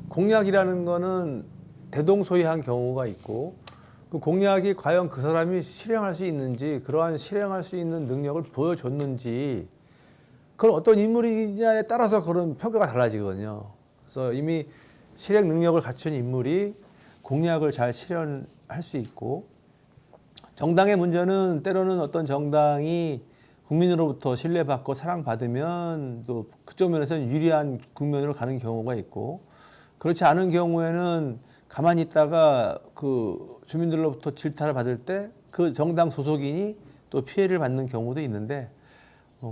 공약이라는 거는 대동소이한 경우가 있고 그 공약이 과연 그 사람이 실행할 수 있는지 그러한 실행할 수 있는 능력을 보여줬는지 그건 어떤 인물이냐에 따라서 그런 평가가 달라지거든요. 그래서 이미 실행 능력을 갖춘 인물이 공약을 잘 실현할 수 있고 정당의 문제는 때로는 어떤 정당이 국민으로부터 신뢰받고 사랑받으면 또 그쪽 면에서는 유리한 국면으로 가는 경우가 있고 그렇지 않은 경우에는 가만히 있다가 그 주민들로부터 질타를 받을 때 그 정당 소속인이 또 피해를 받는 경우도 있는데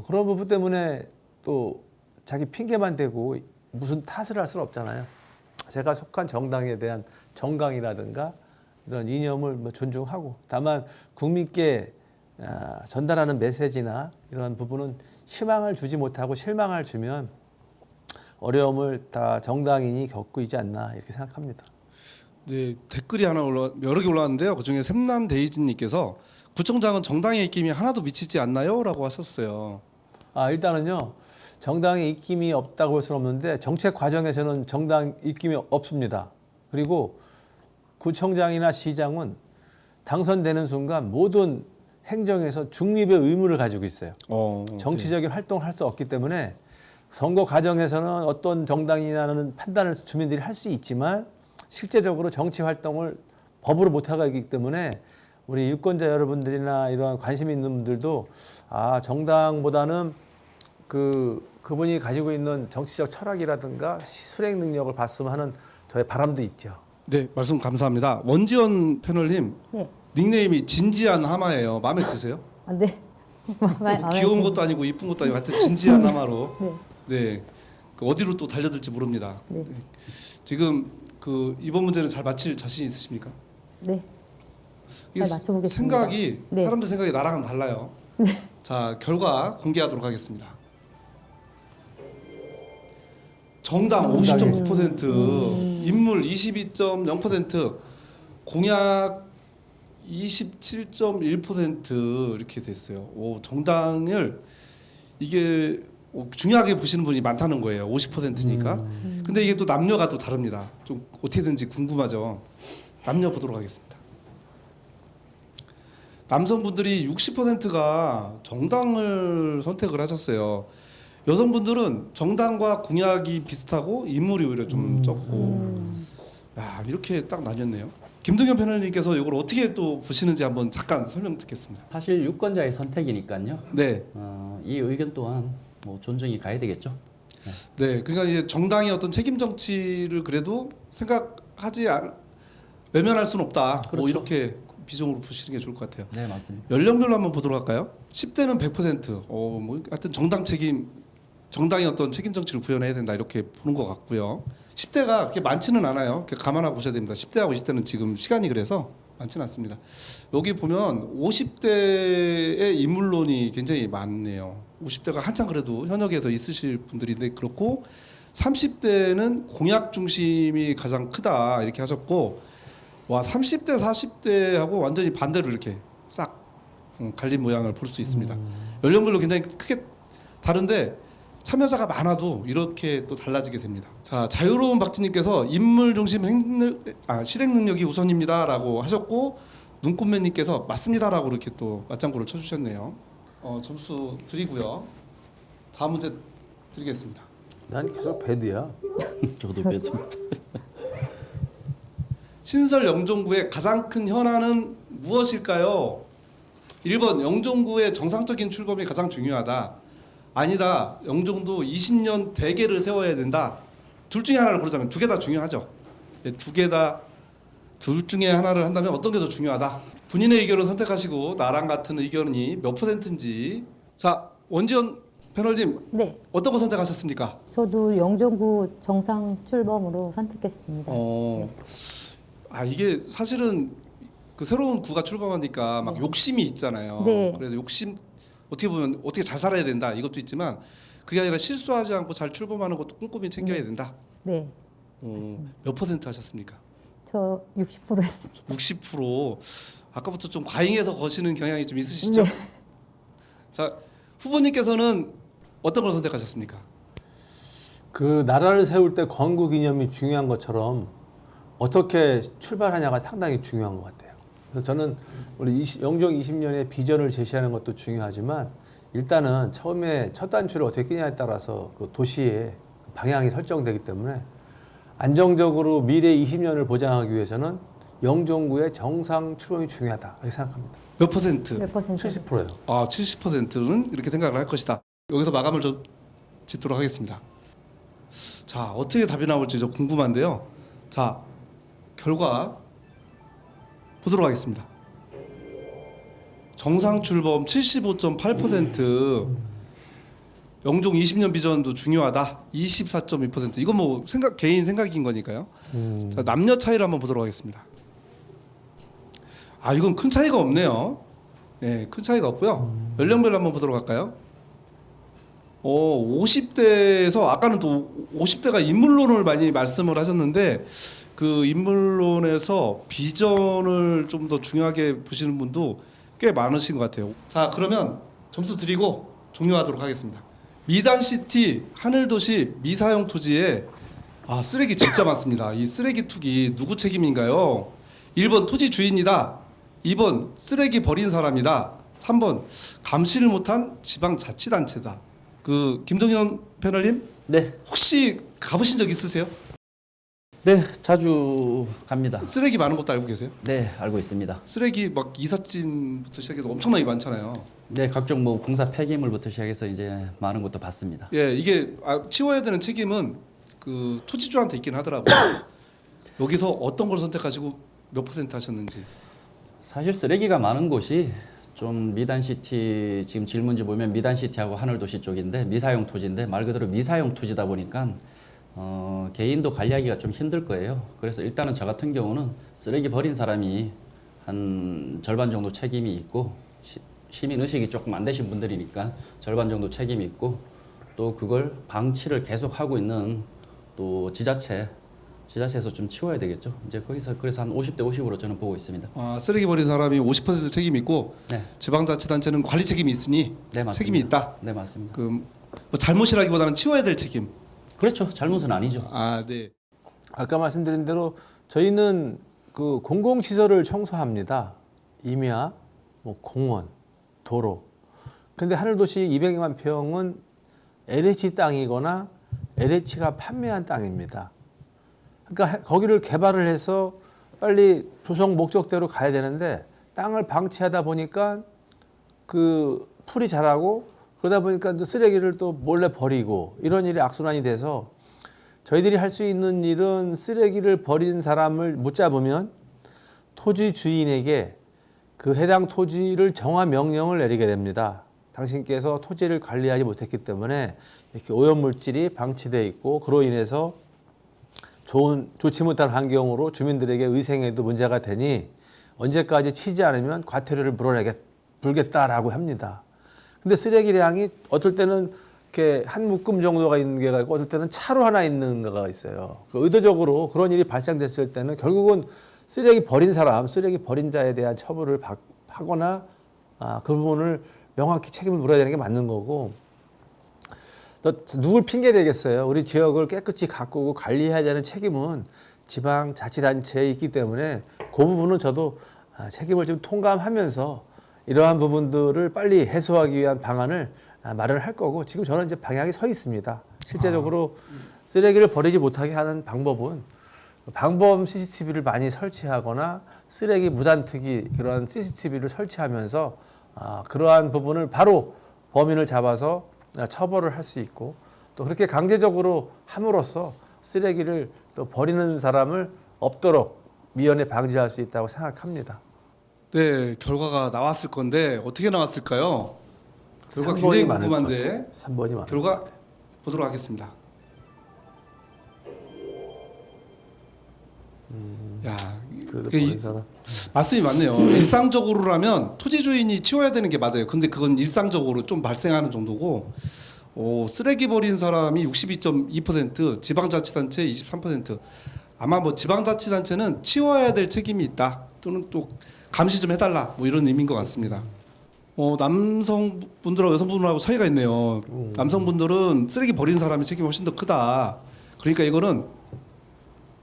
그런 부분 때문에 또 자기 핑계만 대고 무슨 탓을 할 수는 없잖아요. 제가 속한 정당에 대한 정강이라든가 이런 이념을 뭐 존중하고 다만 국민께 전달하는 메시지나 이런 부분은 희망을 주지 못하고 실망을 주면 어려움을 다 정당인이 겪고 있지 않나 이렇게 생각합니다. 네, 댓글이 여러 개 올라왔는데요. 그중에 샘난 데이지님께서 구청장은 정당의 입김이 하나도 미치지 않나요?라고 하셨어요. 일단은요 정당의 입김이 없다고 볼 수는 없는데 정책 과정에서는 정당 입김이 없습니다. 그리고 구청장이나 시장은 당선되는 순간 모든 행정에서 중립의 의무를 가지고 있어요. 정치적인 활동을 할 수 없기 때문에 선거 과정에서는 어떤 정당이냐는 판단을 주민들이 할 수 있지만 실제적으로 정치 활동을 법으로 못하기 때문에 우리 유권자 여러분들이나 이러한 관심 있는 분들도 정당보다는 그분이 가지고 있는 정치적 철학이라든가 수행 능력을 봤으면 하는 저의 바람도 있죠. 네, 말씀 감사합니다. 원지연 패널님 네. 닉네임이 진지한 하마예요. 마음에 드세요? 네. 귀여운 것도 아니고 이쁜 것도 아니고 하여튼 진지한 하마로. 네. 네. 그 어디로 또 달려들지 모릅니다. 네. 네. 지금 그 이번 문제는 잘 맞힐 자신 있으십니까? 네. 이게 잘 맞춰보겠습니다. 생각이 네. 사람들 생각이 나랑은 달라요. 자, 결과 공개하도록 하겠습니다. 정당 50.9%, 인물 22.0%, 공약 27.1% 이렇게 됐어요. 정당을 이게 중요하게 보시는 분이 많다는 거예요. 50%니까. 근데 이게 또 남녀가 또 다릅니다. 좀 어떻게든지 궁금하죠. 남녀 보도록 하겠습니다. 남성분들이 60%가 정당을 선택을 하셨어요. 여성분들은 정당과 공약이 비슷하고 인물이 오히려 좀 적고 야, 이렇게 딱 나뉘었네요. 김동현 패널님께서 이걸 어떻게 또 보시는지 한번 잠깐 설명 듣겠습니다. 사실 유권자의 선택이니까요. 네, 이 의견 또한 뭐 존중이 가야 되겠죠. 네, 그러니까 이제 정당의 어떤 책임 정치를 그래도 외면할 수는 없다. 뭐 그렇죠. 이렇게 비중으로 보시는 게 좋을 것 같아요. 네, 맞습니다. 연령별로 한번 보도록 할까요? 10대는 100%. 뭐 하여튼 정당의 어떤 책임 정치를 구현해야 된다 이렇게 보는 것 같고요. 10대가 그렇게 많지는 않아요. 감안하고 보셔야 됩니다. 10대하고 20대는 지금 시간이 그래서 많지는 않습니다. 여기 보면 50대의 인물론이 굉장히 많네요. 50대가 한참 그래도 현역에서 있으실 분들인데 그렇고 30대는 공약 중심이 가장 크다 이렇게 하셨고 30대 40대하고 완전히 반대로 이렇게 싹 갈린 모양을 볼 수 있습니다. 연령별로 굉장히 크게 다른데 참여자가 많아도 이렇게 또 달라지게 됩니다. 자, 자유로운 박지님께서 인물 중심 실행 능력이 우선입니다라고 하셨고 눈꽃맨님께서 맞습니다라고 이렇게 또 맞장구를 쳐주셨네요. 점수 드리고요. 다음 문제 드리겠습니다. 난 계속 배드야. 저도 뺐습니다. 신설 영종구의 가장 큰 현안은 무엇일까요? 1번 영종구의 정상적인 출범이 가장 중요하다. 아니다. 영종도 20년 대계를 세워야 된다. 둘 중에 하나를 고르자면 두 개 다 중요하죠. 두 개 다 둘 중에 하나를 한다면 어떤 게 더 중요하다. 본인의 의견을 선택하시고 나랑 같은 의견이 몇 %인지. 자, 원지연 패널님 네, 어떤 거 선택하셨습니까? 저도 영종구 정상 출범으로 선택했습니다. 이게 사실은 그 새로운 구가 출범하니까 막 네. 욕심이 있잖아요. 네. 그래서 욕심 어떻게 보면 어떻게 잘 살아야 된다 이것도 있지만 그게 아니라 실수하지 않고 잘 출범하는 것도 꼼꼼히 챙겨야 된다. 네, 몇 % 하셨습니까? 저 60% 했습니다. 60%. 아까부터 좀 과잉해서 거시는 경향이 좀 있으시죠? 네. 자, 후보님께서는 어떤 걸 선택하셨습니까? 그 나라를 세울 때 건국 이념이 중요한 것처럼 어떻게 출발하냐가 상당히 중요한 것 같아요. 그래서 저는 우리 영종 20년의 비전을 제시하는 것도 중요하지만 일단은 처음에 첫 단추를 어떻게 끼냐에 따라서 그 도시의 방향이 설정되기 때문에 안정적으로 미래 20년을 보장하기 위해서는 영종구의 정상 출범이 중요하다 이렇게 생각합니다. 몇 퍼센트? 몇 퍼센트? 70%예요. 70%는 이렇게 생각을 할 것이다. 여기서 마감을 좀 짓도록 하겠습니다. 자, 어떻게 답이 나올지 좀 궁금한데요. 자, 결과 보도록 하겠습니다. 정상 출범 75.8%, 영종 20년 비전도 중요하다 24.2%. 이건 뭐 개인 생각인 거니까요. 자, 남녀 차이를 한번 보도록 하겠습니다. 이건 큰 차이가 없네요. 예, 큰 차이가 없고요. 연령별로 한번 보도록 할까요? 50대에서 아까는 또 50대가 인물론을 많이 말씀을 하셨는데 그 인물론에서 비전을 좀 더 중요하게 보시는 분도 꽤 많으신 것 같아요. 자, 그러면 점수 드리고 종료하도록 하겠습니다. 미단시티 하늘도시 미사용 토지에 쓰레기 진짜 많습니다. 이 쓰레기 투기 누구 책임인가요? 1번 토지 주인이다. 2번 쓰레기 버린 사람이다. 3번 감시를 못한 지방자치단체다. 그 김동현 패널님 네, 혹시 가보신 적 있으세요? 네, 자주 갑니다. 쓰레기 많은 것도 알고 계세요? 네, 알고 있습니다. 쓰레기 막 이삿짐부터 시작해서 엄청나게 많잖아요. 네, 각종 뭐 공사 폐기물부터 시작해서 이제 많은 것도 봤습니다. 예, 이게 치워야 되는 책임은 그 토지주한테 있긴 하더라고요. 여기서 어떤 걸 선택하시고 몇 % 하셨는지. 사실 쓰레기가 많은 곳이 좀 미단시티 지금 질문지 보면 미단시티하고 하늘도시 쪽인데 미사용 토지인데 말 그대로 미사용 토지다 보니까 개인도 관리하기가 좀 힘들 거예요. 그래서 일단은 저 같은 경우는 쓰레기 버린 사람이 한 절반 정도 책임이 있고 시민 의식이 조금 안 되신 분들이니까 절반 정도 책임이 있고 또 그걸 방치를 계속 하고 있는 또 지자체에서 좀 치워야 되겠죠. 이제 거기서 그래서 한 50대 50으로 저는 보고 있습니다. 쓰레기 버린 사람이 50% 책임이 있고 네, 지방자치단체는 관리 책임이 있으니 네 맞습니다. 책임이 있다. 네 맞습니다. 그 뭐 잘못이라기보다는 치워야 될 책임. 그렇죠. 잘못은 아니죠. 네. 아까 말씀드린 대로 저희는 그 공공시설을 청소합니다. 임야, 뭐 공원, 도로. 근데 하늘도시 200만 평은 LH 땅이거나 LH가 판매한 땅입니다. 그러니까 거기를 개발을 해서 빨리 조성 목적대로 가야 되는데 땅을 방치하다 보니까 그 풀이 자라고 그러다 보니까 또 쓰레기를 또 몰래 버리고 이런 일이 악순환이 돼서 저희들이 할 수 있는 일은 쓰레기를 버린 사람을 못 잡으면 토지 주인에게 그 해당 토지를 정화 명령을 내리게 됩니다. 당신께서 토지를 관리하지 못했기 때문에 이렇게 오염물질이 방치되어 있고 그로 인해서 좋지 못한 환경으로 주민들에게 의생에도 문제가 되니 언제까지 치지 않으면 과태료를 물겠다라고 합니다. 근데 쓰레기량이 어떨 때는 이렇게 한 묶음 정도가 있는 게 있고 어떨 때는 차로 하나 있는 거가 있어요. 의도적으로 그런 일이 발생됐을 때는 결국은 쓰레기 버린 사람, 쓰레기 버린 자에 대한 처벌을 하거나 그 부분을 명확히 책임을 물어야 되는 게 맞는 거고 누굴 핑계 대겠어요. 우리 지역을 깨끗이 가꾸고 관리해야 되는 책임은 지방자치단체에 있기 때문에 그 부분은 저도 책임을 좀 통감하면서 이러한 부분들을 빨리 해소하기 위한 방안을 마련할 거고 지금 저는 이제 방향이 서 있습니다. 실제적으로 쓰레기를 버리지 못하게 하는 방법은 방범 CCTV를 많이 설치하거나 쓰레기 무단투기 그런 CCTV를 설치하면서 그러한 부분을 바로 범인을 잡아서 처벌을 할 수 있고 또 그렇게 강제적으로 함으로써 쓰레기를 또 버리는 사람을 없도록 미연에 방지할 수 있다고 생각합니다. 네, 결과가 나왔을 건데 어떻게 나왔을까요? 결과 3번이 굉장히 많을 것 궁금한데 같아요. 3번이 많을 결과 것 같아요. 보도록 하겠습니다. 야, 그래도 그게 버린 사람. 말씀이 맞네요. 일상적으로라면 토지 주인이 치워야 되는 게 맞아요. 근데 그건 일상적으로 좀 발생하는 정도고, 쓰레기 버린 사람이 62.2%, 지방자치단체 23%. 아마 뭐 지방자치단체는 치워야 될 책임이 있다. 또는 또 감시 좀 해달라. 뭐 이런 의미인 것 같습니다. 남성분들하고 여성분들하고 차이가 있네요. 남성분들은 쓰레기 버리는 사람의 책임이 훨씬 더 크다. 그러니까 이거는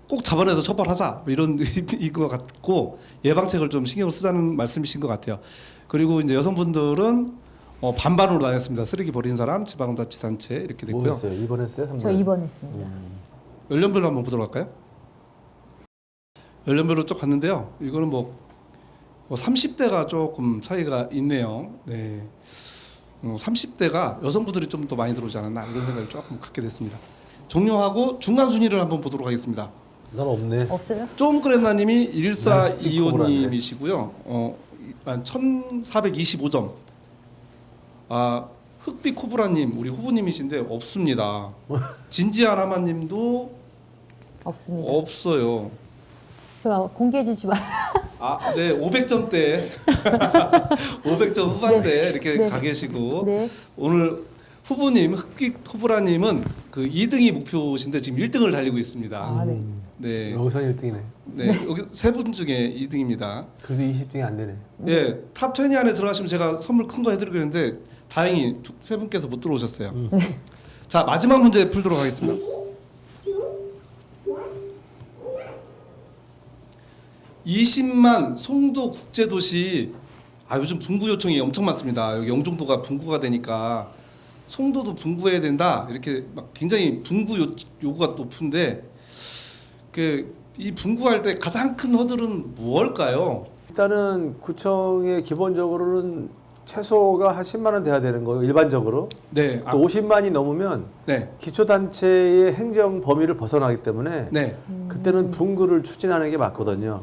꼭 잡아내서 처벌하자 뭐 이런 의미인 것 같고 예방책을 좀 신경을 쓰자는 말씀이신 것 같아요. 그리고 이제 여성분들은 반반으로 나눴습니다. 쓰레기 버리는 사람, 지방자치단체 이렇게 뭐 됐고요. 했어요? 2번 했어요? 3번? 저 2번 했습니다. 연령별로 한번 보도록 할까요? 연령별로 쭉 갔는데요. 이거는 뭐 30대가 조금 차이가 있네요. 네. 30대가 여성분들이 좀 더 많이 들어오지 않았나 이런 생각을 조금 갖게 됐습니다. 종료하고 중간 순위를 한번 보도록 하겠습니다. 난 없네. 없어요? 좀그랬나님이 네, 1425님이시고요. 1425점. 흑빛 코브라님 우리 후보님이신데 없습니다. 진지아라마님도 없습니다. 없어요. 제가 공개해 주지 마. 네, 500점대, 500점 후반대 네, 이렇게 네. 가 계시고 네. 오늘 후보님 흑빛 코브라님은 그 2등이 목표신데 지금 1등을 달리고 있습니다. 네. 네, 여기서 1등이네. 네, 여기 세 분 중에 2등입니다. 그래도 20등이 안 되네. 예, 탑 20 안에 들어가시면 제가 선물 큰 거 해드리겠는데 다행히 세 분께서 못 들어오셨어요. 자, 마지막 문제 풀도록 하겠습니다. (20만) 송도 국제도시. 요즘 분구 요청이 엄청 많습니다. 여기 영종도가 분구가 되니까 송도도 분구해야 된다 이렇게 막 굉장히 분구 요구가 높은데 이 분구할 때 가장 큰 허들은 무엇일까요? 일단은 구청에 기본적으로는 최소가 한 10만 원 돼야 되는 거예요. 일반적으로. 네, 또 50만이 넘으면 네, 기초단체의 행정 범위를 벗어나기 때문에 네, 그때는 분구를 추진하는 게 맞거든요.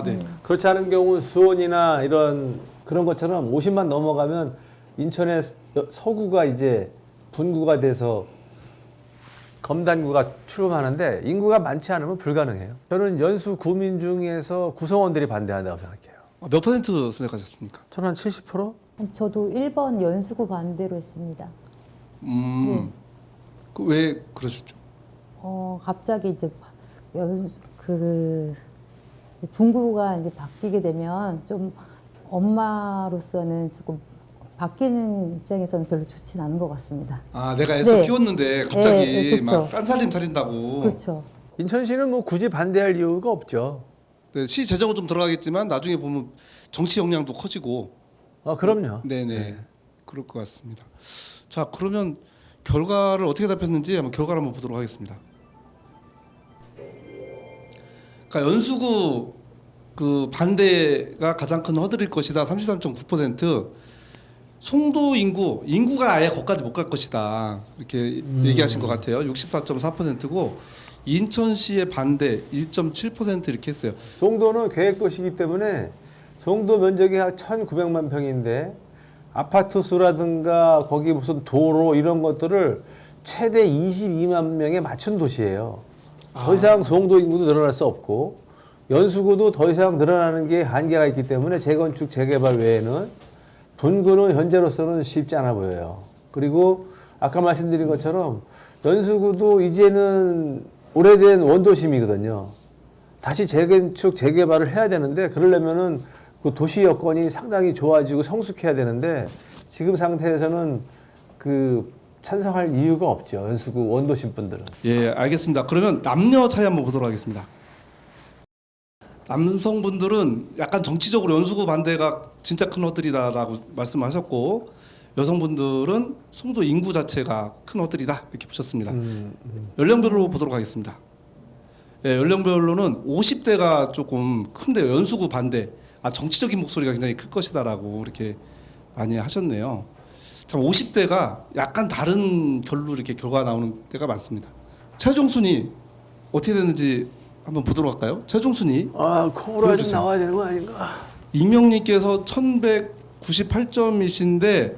네. 그렇지 않은 경우 수원이나 이런 그런 것처럼 50만 넘어가면 인천의 서구가 이제 분구가 돼서 검단구가 출범하는데 인구가 많지 않으면 불가능해요. 저는 연수 구민 중에서 구성원들이 반대한다고 생각해요. 몇 퍼센트 선택하셨습니까? 저는 한 70%? 저도 1번 연수구 반대로 했습니다. 왜 그러셨죠? 갑자기 이제 분구가 이제 바뀌게 되면 좀 엄마로서는 조금 바뀌는 입장에서는 별로 좋진 않은 것 같습니다. 내가 애써 네. 키웠는데 갑자기 네, 그쵸. 막 딴살림 차린다고. 그렇죠. 인천시는 뭐 굳이 반대할 이유가 없죠. 네, 시 재정은 좀 들어가겠지만 나중에 보면 정치 역량도 커지고. 그럼요. 네네. 그럴 것 같습니다. 자, 그러면 결과를 어떻게 답했는지 한번 결과를 한번 보도록 하겠습니다. 그러니까 연수구 그 반대가 가장 큰 허들일 것이다. 33.9%. 송도 인구가 아예 거기까지 못 갈 것이다. 이렇게 얘기하신 것 같아요. 64.4%고 인천시의 반대 1.7% 이렇게 했어요. 송도는 계획도시이기 때문에 송도 면적이 한 1,900만 평인데 아파트 수라든가 거기 무슨 도로 이런 것들을 최대 22만 명에 맞춘 도시예요. 더 이상 송도 인구도 늘어날 수 없고 연수구도 더 이상 늘어나는 게 한계가 있기 때문에 재건축 재개발 외에는 분구는 현재로서는 쉽지 않아 보여요. 그리고 아까 말씀드린 것처럼 연수구도 이제는 오래된 원도심이거든요. 다시 재건축 재개발을 해야 되는데 그러려면은 그 도시 여건이 상당히 좋아지고 성숙해야 되는데 지금 상태에서는 찬성할 이유가 없죠. 연수구 원도심 분들은. 예, 알겠습니다. 그러면 남녀 차이 한번 보도록 하겠습니다. 남성분들은 약간 정치적으로 연수구 반대가 진짜 큰 허들이다라고 말씀하셨고 여성분들은 송도 인구 자체가 큰 허들이다 이렇게 보셨습니다. 연령별로 보도록 하겠습니다. 예, 연령별로는 50대가 조금 큰데요. 연수구 반대. 정치적인 목소리가 굉장히 클 것이다라고 이렇게 많이 하셨네요. 참 50대가 약간 다른 결로 이렇게 결과가 나오는 때가 많습니다. 최종 순위 어떻게 됐는지 한번 보도록 할까요? 최종 순위 코브라 좀 보여주세요. 나와야 되는 거 아닌가? 익명님께서 1198점이신데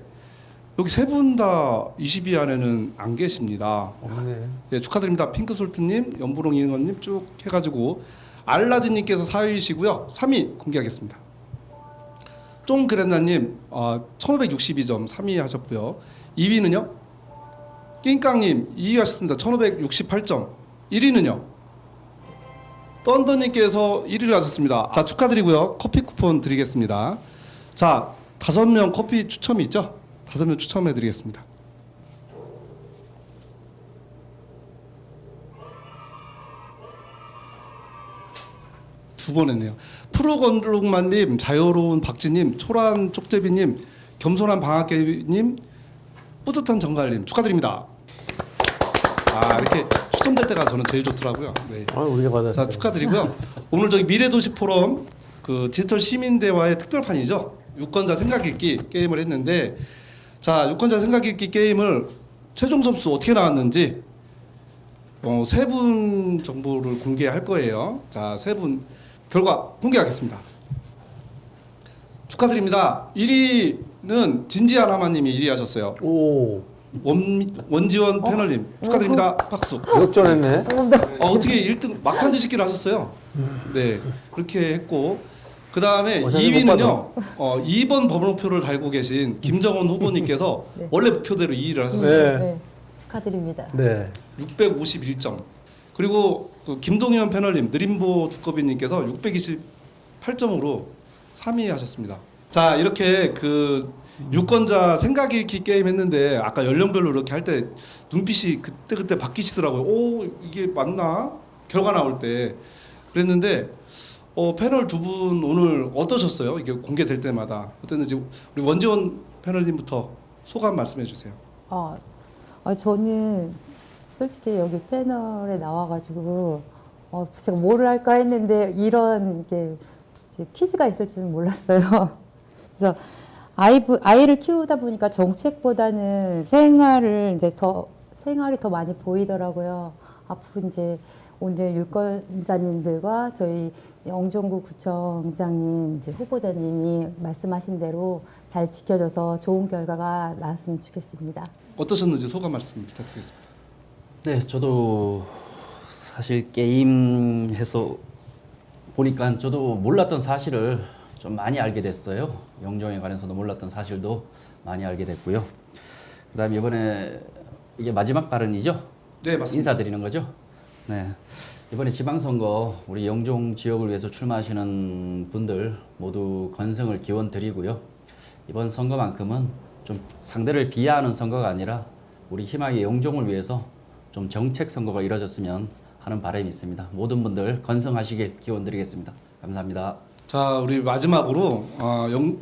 여기 세 분 다 20위 안에는 안 계십니다. 없네. 예, 축하드립니다. 핑크솔트님, 연부롱 이은원님 쭉 해가지고 알라딘님께서 4위이시고요. 3위 공개하겠습니다. 좀 그랬나님 1562점 3위 하셨고요. 2위는요? 낑깡님 2위 하셨습니다. 1568점. 1위는요? 던더님께서 1위를 하셨습니다. 자, 축하드리고요. 커피 쿠폰 드리겠습니다. 자, 5명 커피 추첨이 있죠? 5명 추첨해 드리겠습니다. 두 번 했네요. 푸르건룩만님, 자유로운 박지님, 초란 쪽제비님, 겸손한 방학개님, 뿌듯한 정갈님 축하드립니다. 이렇게 추첨될 때가 저는 제일 좋더라고요. 네. 우리가 받았어요. 자, 축하드리고요. 오늘 저기 미래도시 포럼 그 디지털 시민대화의 특별판이죠. 유권자 생각 읽기 게임을 했는데, 자, 유권자 생각 읽기 게임을 최종 점수 어떻게 나왔는지 세 분 정보를 공개할 거예요. 자, 세 분 결과 공개하겠습니다. 축하드립니다. 1위는 진지한 하마님이 1위 하셨어요. 오, 원지원 패널님 축하드립니다. 박수. 역전했네. 어떻게 1등 막판 뒤집기를 하셨어요? 네, 그렇게 했고 그 다음에 어차피 2위는요. 2번 번호표를 달고 계신 김정은 후보님께서 네. 원래 목표대로 2위를 하셨어요. 네. 네, 축하드립니다. 네. 651점. 그리고 또 김동현 패널님, 느림보 두꺼비님께서 628점으로 3위 하셨습니다. 자, 이렇게 그 유권자 생각 읽기 게임 했는데 아까 연령별로 이렇게 할 때 눈빛이 그때 바뀌시더라고요. 오, 이게 맞나? 결과 나올 때 그랬는데 패널 두 분 오늘 어떠셨어요? 이게 공개될 때마다 어땠는지 우리 원지원 패널님부터 소감 말씀해 주세요. 저는 솔직히 여기 패널에 나와가지고 제가 뭐를 할까 했는데 이런 게 이제 퀴즈가 있을 줄은 몰랐어요. 그래서 아이를 키우다 보니까 정책보다는 생활이 더 많이 보이더라고요. 앞으로 이제 오늘 유권자님들과 저희 영종구 구청장님 이제 후보자님이 말씀하신 대로 잘 지켜져서 좋은 결과가 나왔으면 좋겠습니다. 어떠셨는지 소감 말씀 부탁드리겠습니다. 네, 저도 사실 게임해서 보니까 저도 몰랐던 사실을 좀 많이 알게 됐어요. 영종에 관해서도 몰랐던 사실도 많이 알게 됐고요. 그다음에 이번에 이게 마지막 발언이죠? 네, 맞습니다. 인사드리는 거죠? 네. 이번에 지방선거 우리 영종 지역을 위해서 출마하시는 분들 모두 건승을 기원드리고요. 이번 선거만큼은 좀 상대를 비하하는 선거가 아니라 우리 희망의 영종을 위해서 좀 정책 선거가 이루어졌으면 하는 바람이 있습니다. 모든 분들 건승하시길 기원드리겠습니다. 감사합니다. 자, 우리 마지막으로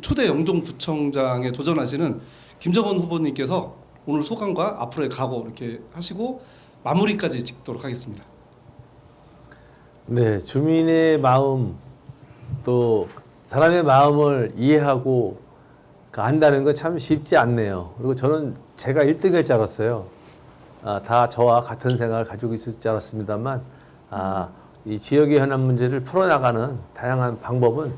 초대 영종구청장에 도전하시는 김정은 후보님께서 오늘 소감과 앞으로의 각오 이렇게 하시고 마무리까지 짓도록 하겠습니다. 네, 주민의 마음 또 사람의 마음을 이해하고 안다는 건 참 쉽지 않네요. 그리고 저는 제가 1등일 줄 알았어요. 다 저와 같은 생각을 가지고 있을 줄 알았습니다만 이 지역의 현안 문제를 풀어나가는 다양한 방법은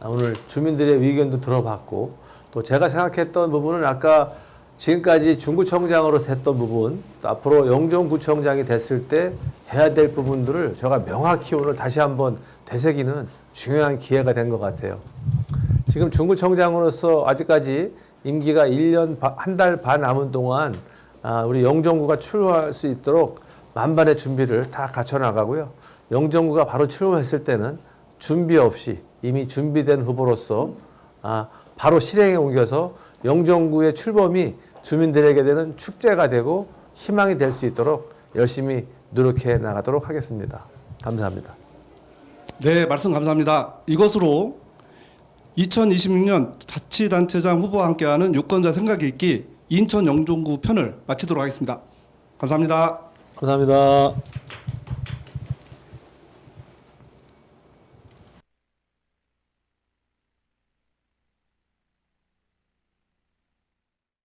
오늘 주민들의 의견도 들어봤고 또 제가 생각했던 부분은 아까 지금까지 중구청장으로 했던 부분 또 앞으로 영종구청장이 됐을 때 해야 될 부분들을 제가 명확히 오늘 다시 한번 되새기는 중요한 기회가 된 것 같아요. 지금 중구청장으로서 아직까지 임기가 1년 한 달 반 남은 동안 우리 영종구가 출마할 수 있도록 만반의 준비를 다 갖춰 나가고요. 영종구가 바로 출마했을 때는 준비 없이 이미 준비된 후보로서 바로 실행에 옮겨서 영종구의 출범이 주민들에게 되는 축제가 되고 희망이 될 수 있도록 열심히 노력해 나가도록 하겠습니다. 감사합니다. 네, 말씀 감사합니다. 이것으로 2026년 자치단체장 후보와 함께하는 유권자 생각 읽기 인천 영종구 편을 마치도록 하겠습니다. 감사합니다. 감사합니다.